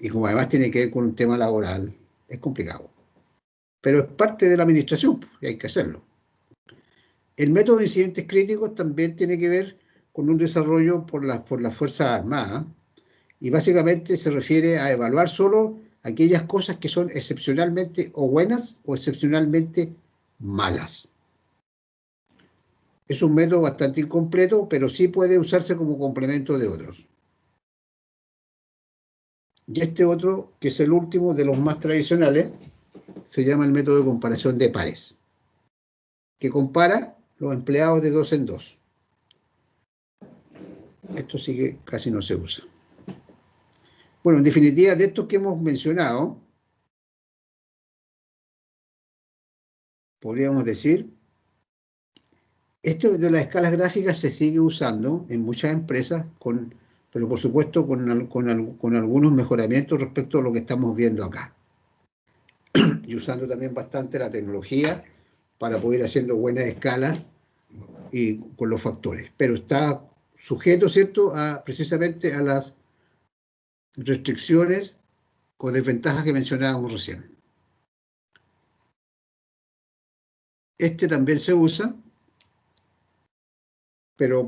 y como además tiene que ver con un tema laboral, es complicado. Pero es parte de la administración y hay que hacerlo. El método de incidentes críticos también tiene que ver con un desarrollo por las Fuerzas Armadas y básicamente se refiere a evaluar solo aquellas cosas que son excepcionalmente o buenas o excepcionalmente malas. Es un método bastante incompleto, pero sí puede usarse como complemento de otros. Y este otro, que es el último de los más tradicionales, se llama el método de comparación de pares, que compara los empleados de dos en dos. Esto sí que casi no se usa. Bueno, en definitiva, de estos que hemos mencionado, podríamos decir, esto de las escalas gráficas se sigue usando en muchas empresas, pero por supuesto con algunos mejoramientos respecto a lo que estamos viendo acá. Y usando también bastante la tecnología para poder ir haciendo buenas escalas y con los factores. Pero está sujeto, ¿cierto?, precisamente a las restricciones o desventajas que mencionábamos recién. Este también se usa, pero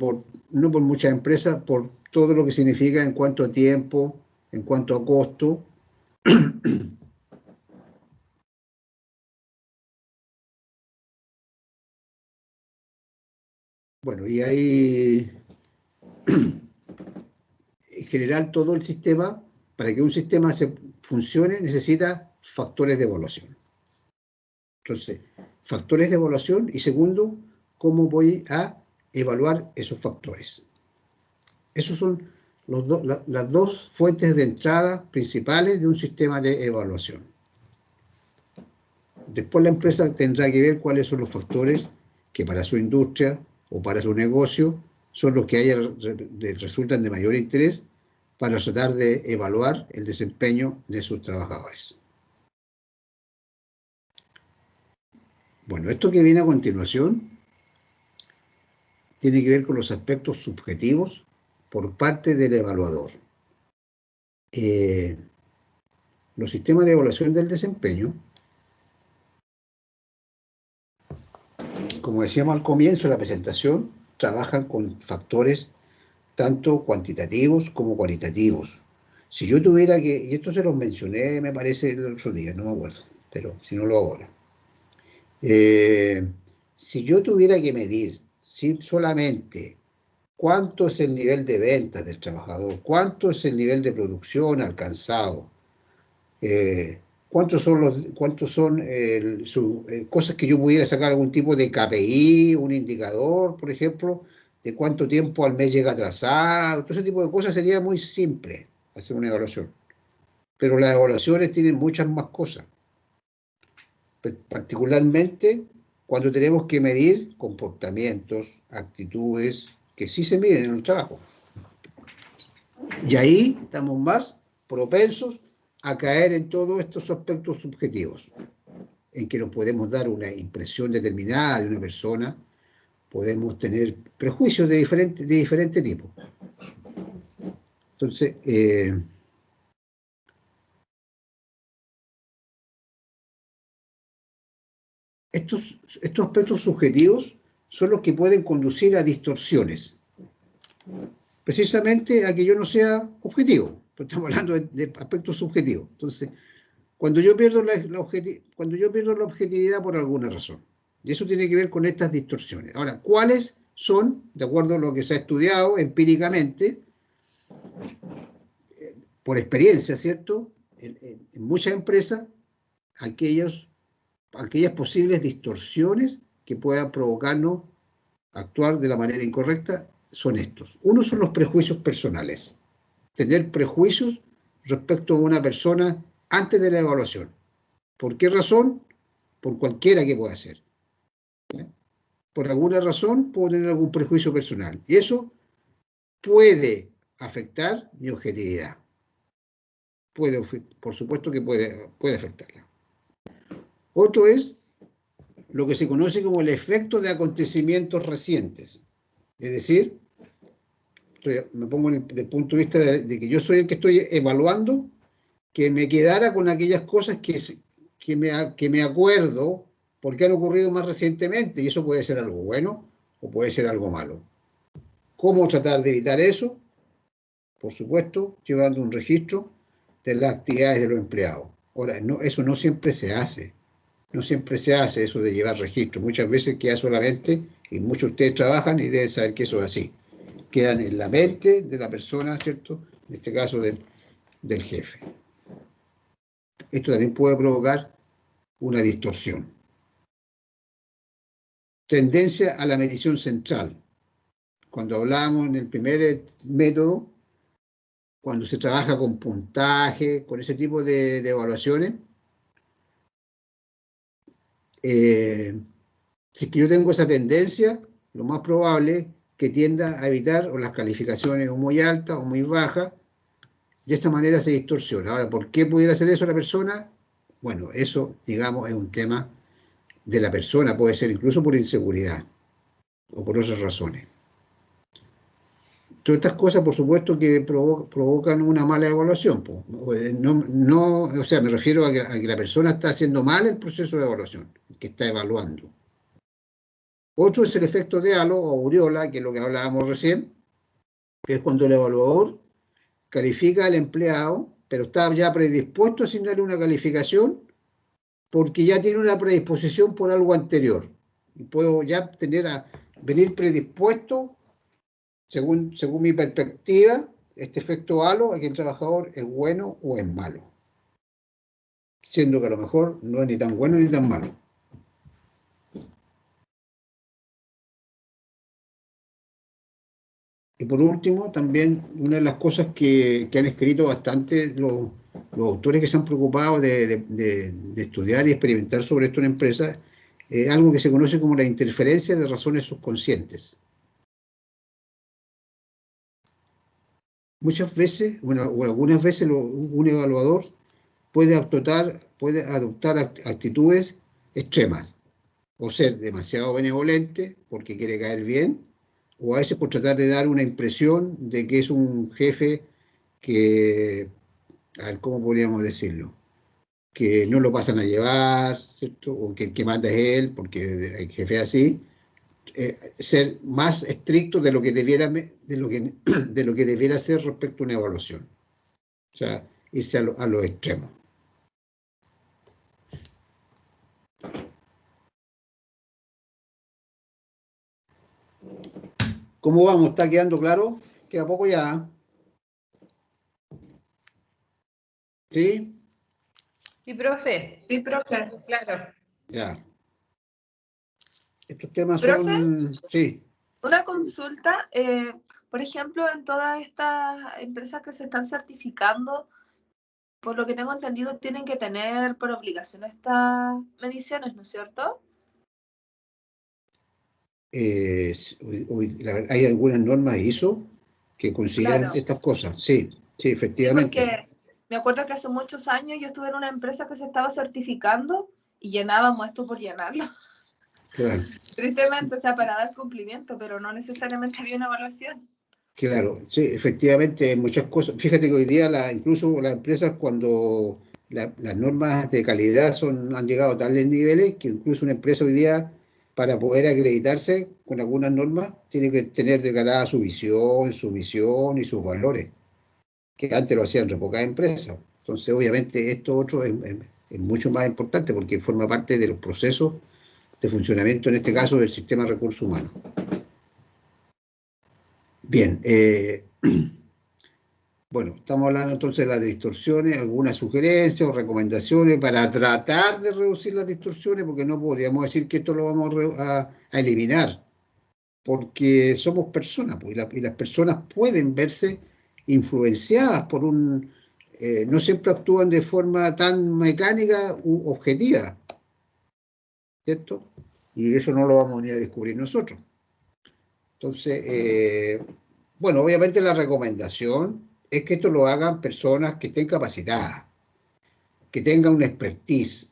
no por muchas empresas, por todo lo que significa en cuanto a tiempo, en cuanto a costo. Bueno, y ahí, en general, todo el sistema, para que un sistema funcione, necesita factores de evaluación. Entonces, factores de evaluación y segundo, cómo voy a evaluar esos factores. Esos son las dos fuentes de entrada principales de un sistema de evaluación. Después la empresa tendrá que ver cuáles son los factores que para su industria o para su negocio son los que a ella resultan de mayor interés para tratar de evaluar el desempeño de sus trabajadores. Bueno, esto que viene a continuación tiene que ver con los aspectos subjetivos por parte del evaluador. Los sistemas de evaluación del desempeño, como decíamos al comienzo de la presentación, trabajan con factores tanto cuantitativos como cualitativos. Si yo tuviera que, y esto se los mencioné, me parece el otro día, no me acuerdo, pero si no lo hago ahora. Si yo tuviera que medir solamente cuánto es el nivel de ventas del trabajador, cuánto es el nivel de producción alcanzado, cuántos son cosas que yo pudiera sacar algún tipo de KPI, un indicador, por ejemplo, de cuánto tiempo al mes llega atrasado, todo ese tipo de cosas sería muy simple hacer una evaluación. Pero las evaluaciones tienen muchas más cosas. Particularmente cuando tenemos que medir comportamientos, actitudes, que sí se miden en el trabajo. Y ahí estamos más propensos a caer en todos estos aspectos subjetivos, en que nos podemos dar una impresión determinada de una persona, podemos tener prejuicios de diferente tipo. Entonces, estos aspectos subjetivos son los que pueden conducir a distorsiones, precisamente a que yo no sea objetivo, porque estamos hablando de aspectos subjetivos. Entonces, cuando yo pierdo la objetividad por alguna razón, y eso tiene que ver con estas distorsiones. Ahora, ¿cuáles son, de acuerdo a lo que se ha estudiado empíricamente, por experiencia, ¿cierto? En muchas empresas, aquellas posibles distorsiones que puedan provocarnos actuar de la manera incorrecta son estos. Uno son los prejuicios personales. Tener prejuicios respecto a una persona antes de la evaluación. ¿Por qué razón? Por cualquiera que pueda ser. Por alguna razón puedo tener algún prejuicio personal. Y eso puede afectar mi objetividad. Por supuesto que puede afectarla. Otro es lo que se conoce como el efecto de acontecimientos recientes. Es decir, me pongo del punto de vista de que yo soy el que estoy evaluando, que me quedara con aquellas cosas que me acuerdo porque han ocurrido más recientemente, y eso puede ser algo bueno o puede ser algo malo. ¿Cómo tratar de evitar eso? Por supuesto, llevando un registro de las actividades de los empleados. Ahora, eso no siempre se hace. no siempre se hace eso de llevar registro. Muchas veces queda solamente, y muchos de ustedes trabajan y deben saber que eso es así. Quedan en la mente de la persona, ¿cierto? En este caso del jefe. Esto también puede provocar una distorsión. Tendencia a la medición central. Cuando hablábamos en el primer método, cuando se trabaja con puntaje, con ese tipo de evaluaciones, si es que yo tengo esa tendencia, lo más probable es que tienda a evitar o las calificaciones o muy altas o muy bajas, de esta manera se distorsiona. Ahora, ¿por qué pudiera hacer eso la persona? Bueno, eso, digamos, es un tema de la persona, puede ser incluso por inseguridad o por otras razones. Todas estas cosas, por supuesto, que provocan una mala evaluación. O sea, me refiero a que la persona está haciendo mal el proceso de evaluación, que está evaluando. Otro es el efecto de halo o aureola, que es lo que hablábamos recién, que es cuando el evaluador califica al empleado, pero está ya predispuesto a asignarle una calificación porque ya tiene una predisposición por algo anterior. Y puedo ya venir predispuesto, según mi perspectiva, este efecto halo, a que el trabajador es bueno o es malo. Siendo que a lo mejor no es ni tan bueno ni tan malo. Y por último, también una de las cosas que han escrito bastante los autores que se han preocupado de estudiar y experimentar sobre esto en empresas, algo que se conoce como la interferencia de razones subconscientes. Muchas veces, bueno, o algunas veces un evaluador puede adoptar actitudes extremas, o ser demasiado benevolente porque quiere caer bien, o a veces por tratar de dar una impresión de que es un jefe que, a ver, ¿cómo podríamos decirlo? Que no lo pasan a llevar, ¿cierto? O que el que manda es él, porque el jefe es así. Ser más estricto de lo que debiera ser respecto a una evaluación. O sea, irse a los extremos. ¿Cómo vamos? ¿Está quedando claro? Queda poco ya. ¿Sí? Sí, profe. Sí, profe. Claro. Ya. Estos temas ¿Profe? son... Sí. Una consulta, por ejemplo, en todas estas empresas que se están certificando, por lo que tengo entendido, tienen que tener por obligación estas mediciones, ¿no es cierto? Hay algunas normas ISO que consideran Claro. estas cosas. Sí, sí, Sí, efectivamente. porque me acuerdo que hace muchos años yo estuve en una empresa que se estaba certificando y llenábamos esto por llenarlo. Claro, Tristemente, o sea, para dar cumplimiento, pero no necesariamente había una evaluación. claro, sí, efectivamente, muchas cosas. Fíjate que hoy día incluso las empresas cuando las normas de calidad han llegado a tales niveles que incluso una empresa hoy día para poder acreditarse con algunas normas tiene que tener declarada su visión, su misión y sus valores, que antes lo hacían re pocas empresas. Entonces, obviamente, esto otro es mucho más importante porque forma parte de los procesos de funcionamiento, en este caso, del sistema de recursos humanos. Bien, bueno, estamos hablando entonces de las distorsiones, algunas sugerencias o recomendaciones para tratar de reducir las distorsiones, porque no podríamos decir que esto lo vamos a eliminar, porque somos personas, pues, y las personas pueden verse influenciadas por no siempre actúan de forma tan mecánica u objetiva, ¿cierto? Y eso no lo vamos ni a descubrir nosotros. Entonces, bueno, obviamente la recomendación es que esto lo hagan personas que estén capacitadas, que tengan una expertise.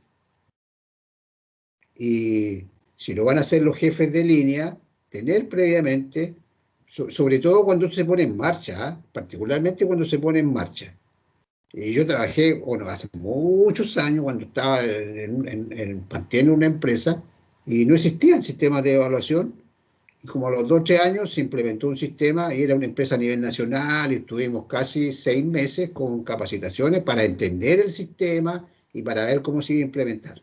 Y si lo van a hacer los jefes de línea, tener previamente, sobre todo cuando se pone en marcha, particularmente cuando se pone en marcha. Y yo trabajé, bueno, hace muchos años cuando estaba partiendo una empresa y no existían sistemas de evaluación. Y como a los 2 o 3 años se implementó un sistema y era una empresa a nivel nacional y estuvimos casi 6 meses con capacitaciones para entender el sistema y para ver cómo se iba a implementar.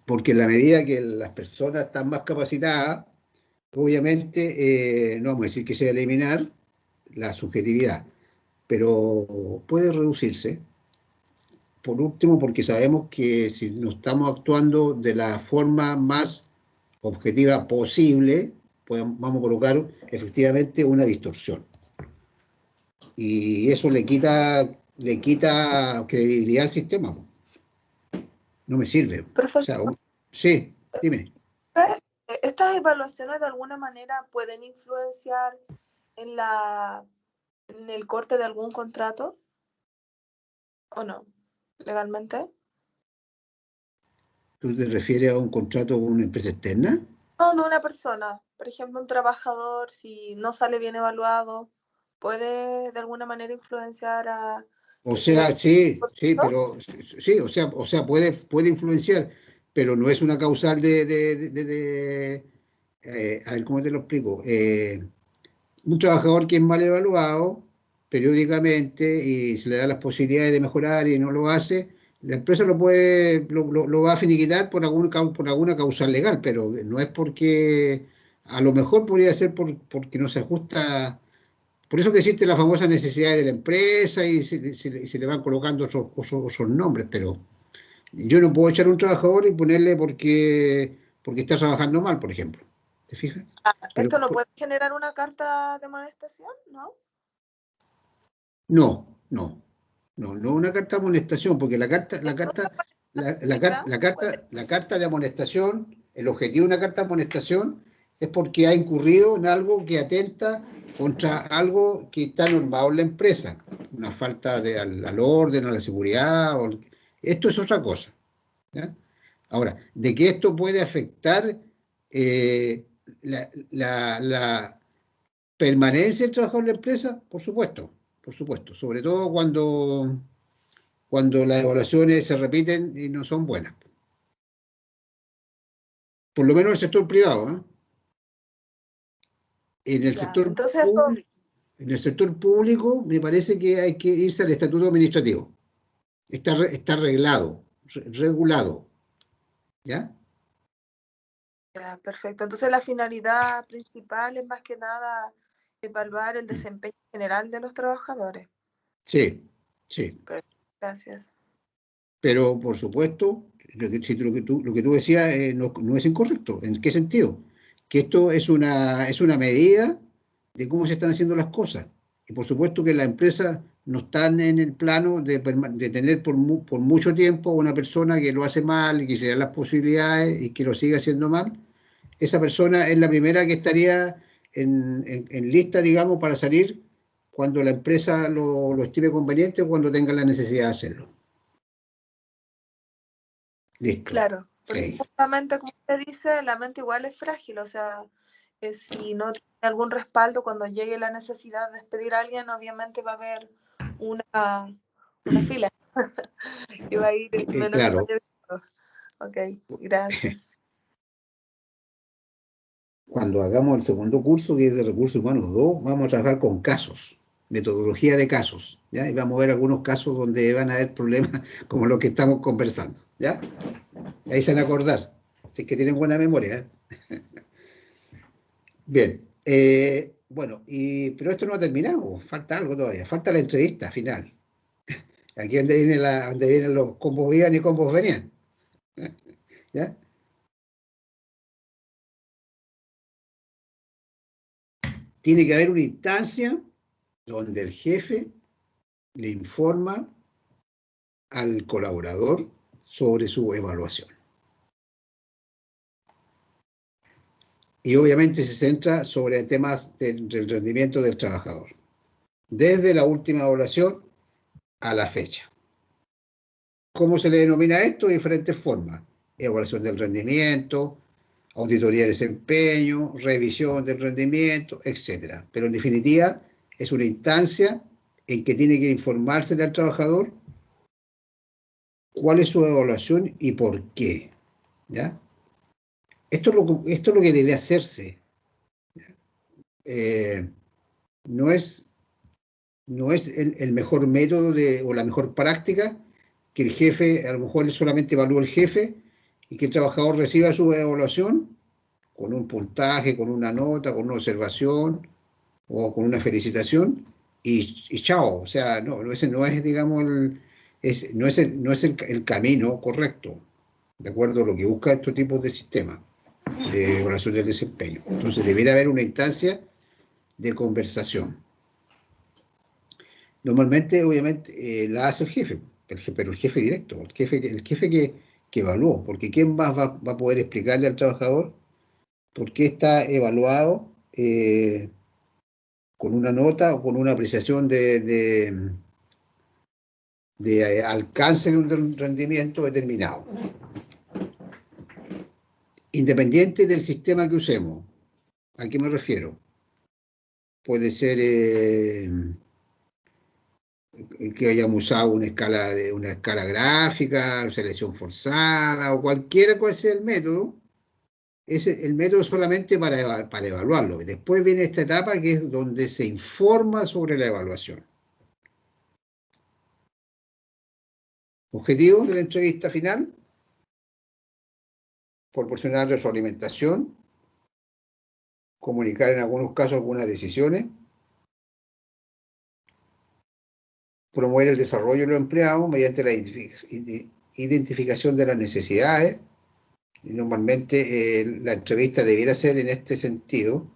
porque en la medida que las personas están más capacitadas, obviamente, no vamos a decir que se va a eliminar la subjetividad, pero puede reducirse. Por último, porque sabemos que si no estamos actuando de la forma más objetiva posible, vamos a colocar efectivamente una distorsión. Y eso le quita credibilidad al sistema. No me sirve. O sea, Profesor, sí, dime. ¿estas evaluaciones de alguna manera pueden influenciar en el corte de algún contrato? ¿O no? ¿Legalmente? ¿Tú te refieres a un contrato con una empresa externa? No, de una persona. Por ejemplo, un trabajador, si no sale bien evaluado, ¿puede de alguna manera influenciar a O que se le... sea, sí, pero sí, o sea, puede influenciar, pero no es una causal a ver, ¿cómo te lo explico? Un trabajador que es mal evaluado periódicamente y se le da las posibilidades de mejorar y no lo hace, la empresa lo va a finiquitar por alguna causal legal, pero no es porque, a lo mejor podría ser porque no se ajusta. Por eso que existe la famosa necesidad de la empresa y se le van colocando otros nombres, pero yo no puedo echar a un trabajador y ponerle porque está trabajando mal, por ejemplo. ¿Te fijas? Pero, ¿Esto no puede generar una carta de amonestación? ¿No? no una carta de amonestación, porque la carta de amonestación, el objetivo de una carta de amonestación es porque ha incurrido en algo que atenta contra algo que está normado en la empresa, una falta al orden, a la seguridad, esto es otra cosa, ¿ya? Ahora, de que esto puede afectar la permanencia del trabajador en la empresa, por supuesto, sobre todo cuando las evaluaciones se repiten y no son buenas. Por lo menos en el sector privado, ¿eh? En el sector público me parece que hay que irse al estatuto administrativo. Está arreglado, regulado, ¿ya? Ya, perfecto. Entonces la finalidad principal es más que nada evaluar el desempeño general de los trabajadores. Sí. Gracias. Pero, por supuesto, lo que tú decías no es incorrecto. ¿En qué sentido? Que esto es una medida de cómo se están haciendo las cosas. Y por supuesto que las empresas no están en el plano de tener por mucho tiempo una persona que lo hace mal y que se da las posibilidades y que lo sigue haciendo mal. Esa persona es la primera que estaría en lista, digamos, para salir cuando la empresa lo estime conveniente o cuando tenga la necesidad de hacerlo. Listo. Claro, porque Okay. justamente como usted dice, la mente igual es frágil, o sea, si no tiene algún respaldo cuando llegue la necesidad de despedir a alguien, obviamente va a haber una fila y va a ir menos Claro. Ok, gracias. Cuando hagamos el segundo curso, que es de Recursos Humanos 2, vamos a trabajar con casos, metodología de casos, ¿ya? Y vamos a ver algunos casos donde van a haber problemas como los que estamos conversando, ¿ya? Ahí se van a acordar, si es que tienen buena memoria, ¿eh? Bien, bueno, pero esto no ha terminado, falta algo todavía, falta la entrevista final. Aquí donde vienen los combos iban y combos venían, ¿ya? Tiene que haber una instancia donde el jefe le informa al colaborador sobre su evaluación. Y obviamente se centra sobre temas del rendimiento del trabajador, desde la última evaluación a la fecha. ¿Cómo se le denomina esto? De diferentes formas. Evaluación del rendimiento, auditoría de desempeño, revisión del rendimiento, etc. Pero en definitiva es una instancia en que tiene que informarse al trabajador cuál es su evaluación y por qué, ¿ya? Esto es lo que debe hacerse. No es el mejor método o la mejor práctica que el jefe, a lo mejor solamente evalúa el jefe y que el trabajador reciba su evaluación con un puntaje, con una nota, con una observación o con una felicitación y chao. O sea, ese no es, digamos, no es el camino correcto, de acuerdo a lo que busca estos tipos de sistemas de evaluación del desempeño. Entonces, debería haber una instancia de conversación. Normalmente, obviamente, la hace el jefe, pero el jefe directo, el jefe que evaluó, porque ¿quién más va a poder explicarle al trabajador por qué está evaluado con una nota o con una apreciación de alcance de un rendimiento determinado? Independiente del sistema que usemos. ¿A qué me refiero? Puede ser que hayamos usado una escala gráfica, selección forzada o cualquiera cual sea el método. El método es solamente para evaluarlo. Después viene esta etapa que es donde se informa sobre la evaluación. Objetivo de la entrevista final: proporcionar retroalimentación, comunicar en algunos casos algunas decisiones, promover el desarrollo de los empleados mediante la identificación de las necesidades. Y normalmente la entrevista debiera ser en este sentido.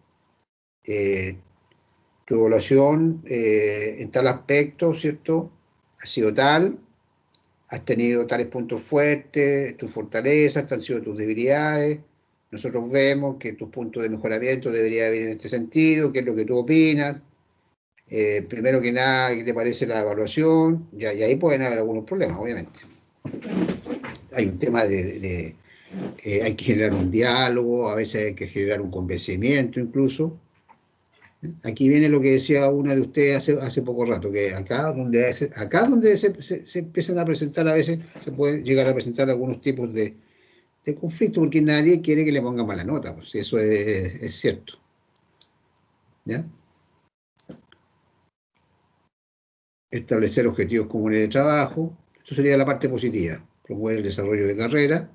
Tu evaluación en tal aspecto, ¿cierto?, ha sido tal, has tenido tales puntos fuertes, tus fortalezas, han sido tus debilidades. Nosotros vemos que tus puntos de mejoramiento deberían haber en este sentido. ¿Qué es lo que tú opinas? Primero que nada, ¿qué te parece la evaluación? Y ahí pueden haber algunos problemas, obviamente. Hay un tema hay que generar un diálogo, a veces hay que generar un convencimiento incluso. Aquí viene lo que decía una de ustedes hace poco rato, que acá donde se empiezan a presentar, a veces se pueden llegar a presentar algunos tipos de conflicto, porque nadie quiere que le pongan mala nota, pues eso es cierto. ¿Ya? Establecer objetivos comunes de trabajo. Esto sería la parte positiva. Promover el desarrollo de carrera.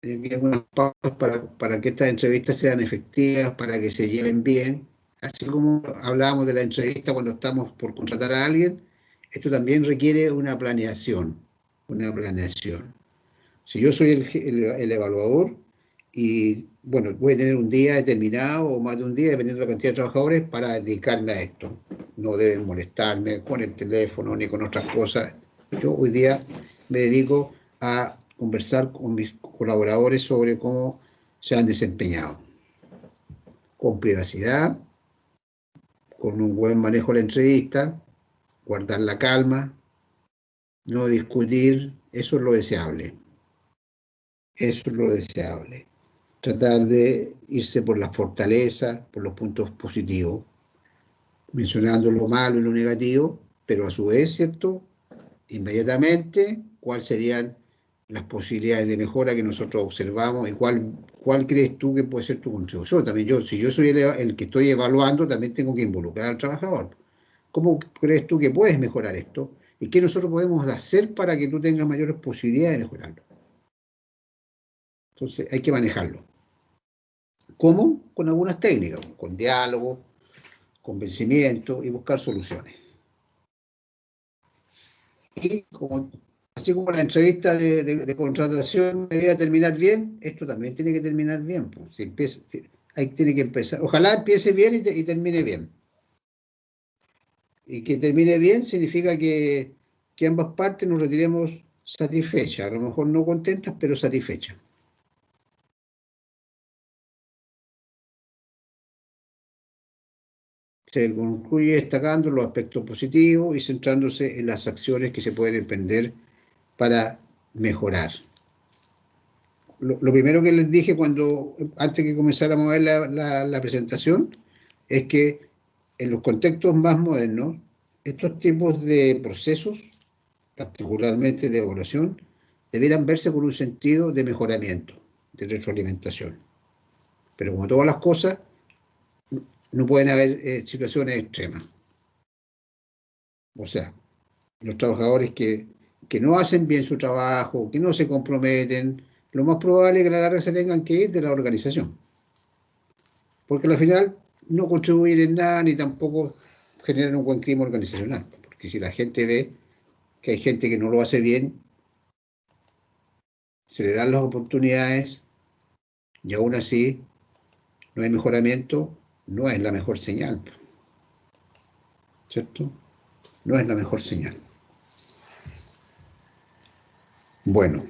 Algunas pautas para que estas entrevistas sean efectivas, para que se lleven bien. Así como hablábamos de la entrevista cuando estamos por contratar a alguien, esto también requiere una planeación. Si yo soy el evaluador y, bueno, voy a tener un día determinado o más de un día, dependiendo de la cantidad de trabajadores, para dedicarme a esto. No deben molestarme con el teléfono ni con otras cosas. Yo hoy día me dedico a conversar con mis colaboradores sobre cómo se han desempeñado. Con privacidad, con un buen manejo de la entrevista, guardar la calma, no discutir, eso es lo deseable. Eso es lo deseable. Tratar de irse por las fortalezas, por los puntos positivos, mencionando lo malo y lo negativo, pero a su vez, ¿cierto?, inmediatamente cuáles serían las posibilidades de mejora que nosotros observamos y cuál crees tú que puede ser tu contribución. También si yo soy el que estoy evaluando, también tengo que involucrar al trabajador. ¿Cómo crees tú que puedes mejorar esto? ¿Y qué nosotros podemos hacer para que tú tengas mayores posibilidades de mejorarlo? Entonces hay que manejarlo. ¿Cómo? Con algunas técnicas, con diálogo, convencimiento y buscar soluciones. Y así como la entrevista de contratación debería terminar bien, esto también tiene que terminar bien. Pues. Tiene que empezar. Ojalá empiece bien y termine bien. Y que termine bien significa que ambas partes nos retiremos satisfechas, a lo mejor no contentas, pero satisfechas. Se concluye destacando los aspectos positivos y centrándose en las acciones que se pueden emprender para mejorar. Lo primero que les dije antes que comenzáramos a ver la presentación es que en los contextos más modernos, estos tipos de procesos, particularmente de evaluación, debieran verse con un sentido de mejoramiento, de retroalimentación. Pero como todas las cosas, no pueden haber situaciones extremas. O sea, los trabajadores que no hacen bien su trabajo, que no se comprometen, lo más probable es que a la larga se tengan que ir de la organización. Porque al final no contribuyen en nada ni tampoco generan un buen clima organizacional. Porque si la gente ve que hay gente que no lo hace bien, se le dan las oportunidades y aún así no hay mejoramiento, no es la mejor señal, ¿cierto? No es la mejor señal. Bueno,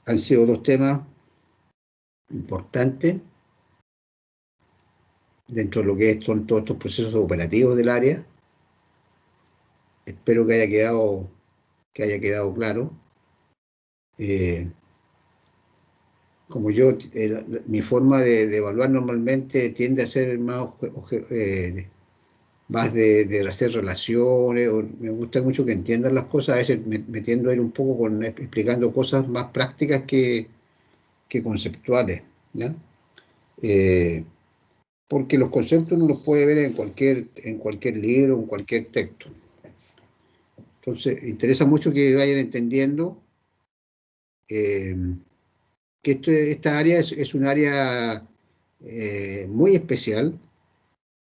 han sido dos temas importantes dentro de lo que son todos estos procesos operativos del área. Espero que haya quedado claro. Como yo, mi forma de evaluar normalmente tiende a ser más de hacer relaciones, o me gusta mucho que entiendan las cosas, a veces me tiendo a ir un poco explicando cosas más prácticas que conceptuales, ¿ya? Porque los conceptos uno los puede ver en cualquier libro, en cualquier texto. Entonces, interesa mucho que vayan entendiendo que esta área es un área muy especial,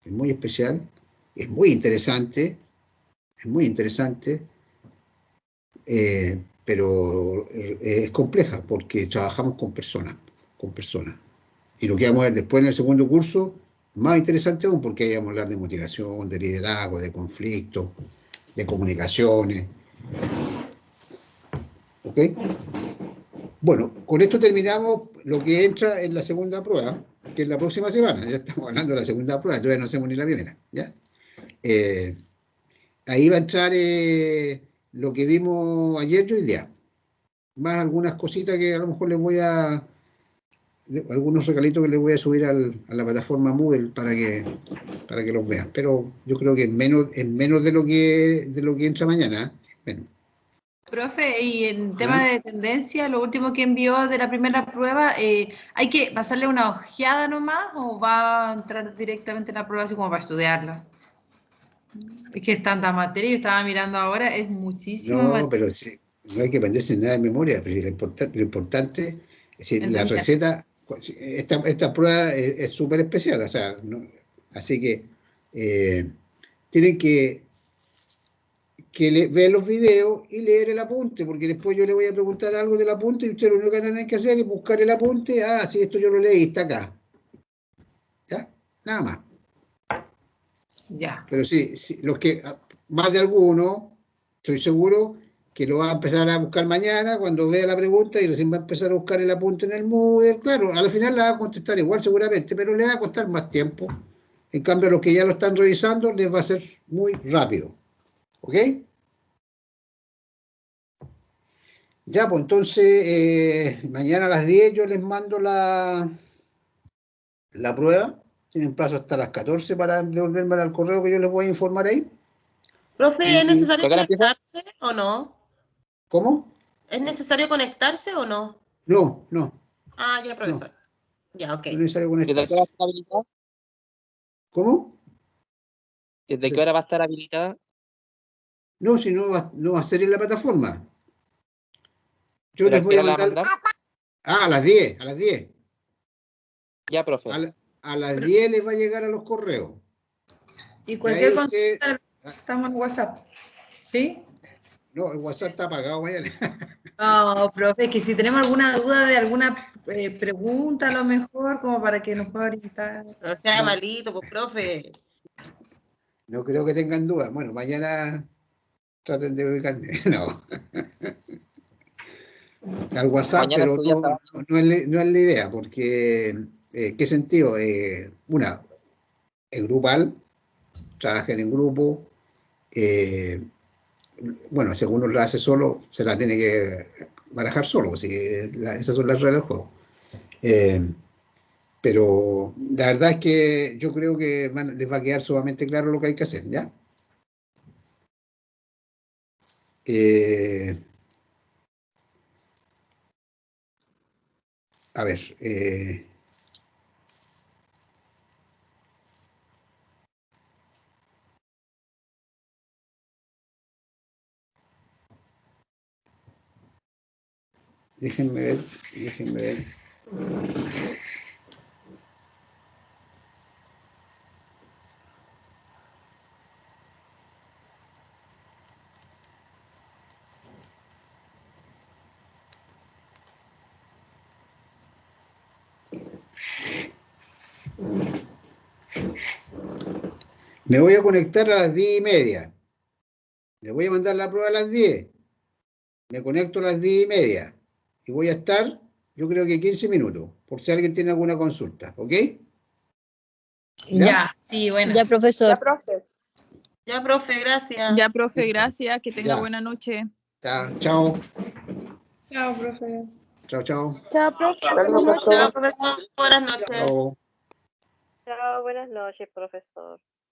es muy especial, es muy interesante, pero es compleja porque trabajamos con personas, con personas. Y lo que vamos a ver después en el segundo curso, más interesante aún, porque ahí vamos a hablar de motivación, de liderazgo, de conflicto, de comunicaciones. ¿Ok? Bueno, con esto terminamos lo que entra en la segunda prueba, que es la próxima semana. Ya estamos hablando de la segunda prueba, todavía no hacemos ni la primera. ¿Ya? Ahí va a entrar lo que vimos ayer y hoy día. Más algunas cositas que a lo mejor algunos regalitos que les voy a subir a la plataforma Moodle para que los vean. Pero yo creo que es menos de lo que entra mañana. Menos. Profe, y en tema de tendencia, lo último que envió de la primera prueba, ¿hay que pasarle una ojeada nomás o va a entrar directamente en la prueba así como para estudiarla? Es que es tanta materia, yo estaba mirando ahora, es muchísima No, materia. pero sí, no hay que aprenderse nada de memoria, pero lo importante es decir, la Entender. receta, esta prueba es súper especial, o sea, así que tienen que ver los videos y leer el apunte, porque después yo le voy a preguntar algo del apunte y usted lo único que tienen que hacer es buscar el apunte, sí, esto yo lo leí, está acá, ¿ya? Nada más. Ya. Pero sí, más de alguno, estoy seguro que lo va a empezar a buscar mañana cuando vea la pregunta y recién va a empezar a buscar el apunte en el Moodle. Claro, al final la va a contestar igual seguramente, pero le va a costar más tiempo. En cambio, a los que ya lo están revisando les va a ser muy rápido. ¿Ok? Ya, pues entonces, mañana a las 10 yo les mando la prueba. Tienen plazo hasta las 14 para devolverme al correo que yo les voy a informar ahí. Profe, ¿es Y, necesario ¿Qué hora empieza? conectarse o no? ¿cómo? ¿Es necesario conectarse o no? No, no, Ah, ya, no. profesor. Ya, ok. No es necesario ¿Desde qué hora va a conectarse. estar habilitada? ¿Cómo? ¿Desde qué hora va a estar habilitada? No, si no va a ser en la plataforma. Yo ¿Pero les a qué voy a hora la va a mandar. mandar? A las 10, a las 10. Ya, A, profe. la- a las 10 les va a llegar a los correos. Y Y ahí cualquier usted. consulta, estamos en WhatsApp. ¿Sí? No, el WhatsApp está apagado mañana. No, profe, que si tenemos alguna duda de alguna pregunta, a lo mejor, como para que nos pueda orientar. No sea No, malito, pues, profe. no creo que tengan dudas. Bueno, mañana traten de ubicarme. No, al WhatsApp, Mañana pero su día no, sabático. no es la idea, porque ¿qué sentido? Una, es grupal, trabajen en grupo. eh, bueno, si alguno la hace solo, se la tiene que manejar solo, así que esas son las reglas del juego. Eh, pero la verdad es que yo creo que les va a quedar sumamente claro lo que hay que hacer, ¿ya? Eh, a ver, Déjenme ver, déjenme ver. Me voy a conectar a las 10:30. Le voy a mandar la prueba a las 10. Me conecto a las 10:30. Y voy a estar, yo creo que 15 minutos, por si alguien tiene alguna consulta. ¿Ok? Ya, sí, bueno. Ya, profesor. Ya, profe. Ya, profe, gracias. Ya, profe, gracias. Que tenga Ya. buena noche. Ya, chao. Chao, profe. Chao, chao. Chao, profe. Saludos Buenas para noches. todos. Chao, profesor. Buenas noches. Chao. Chao, buenas noches, profesor.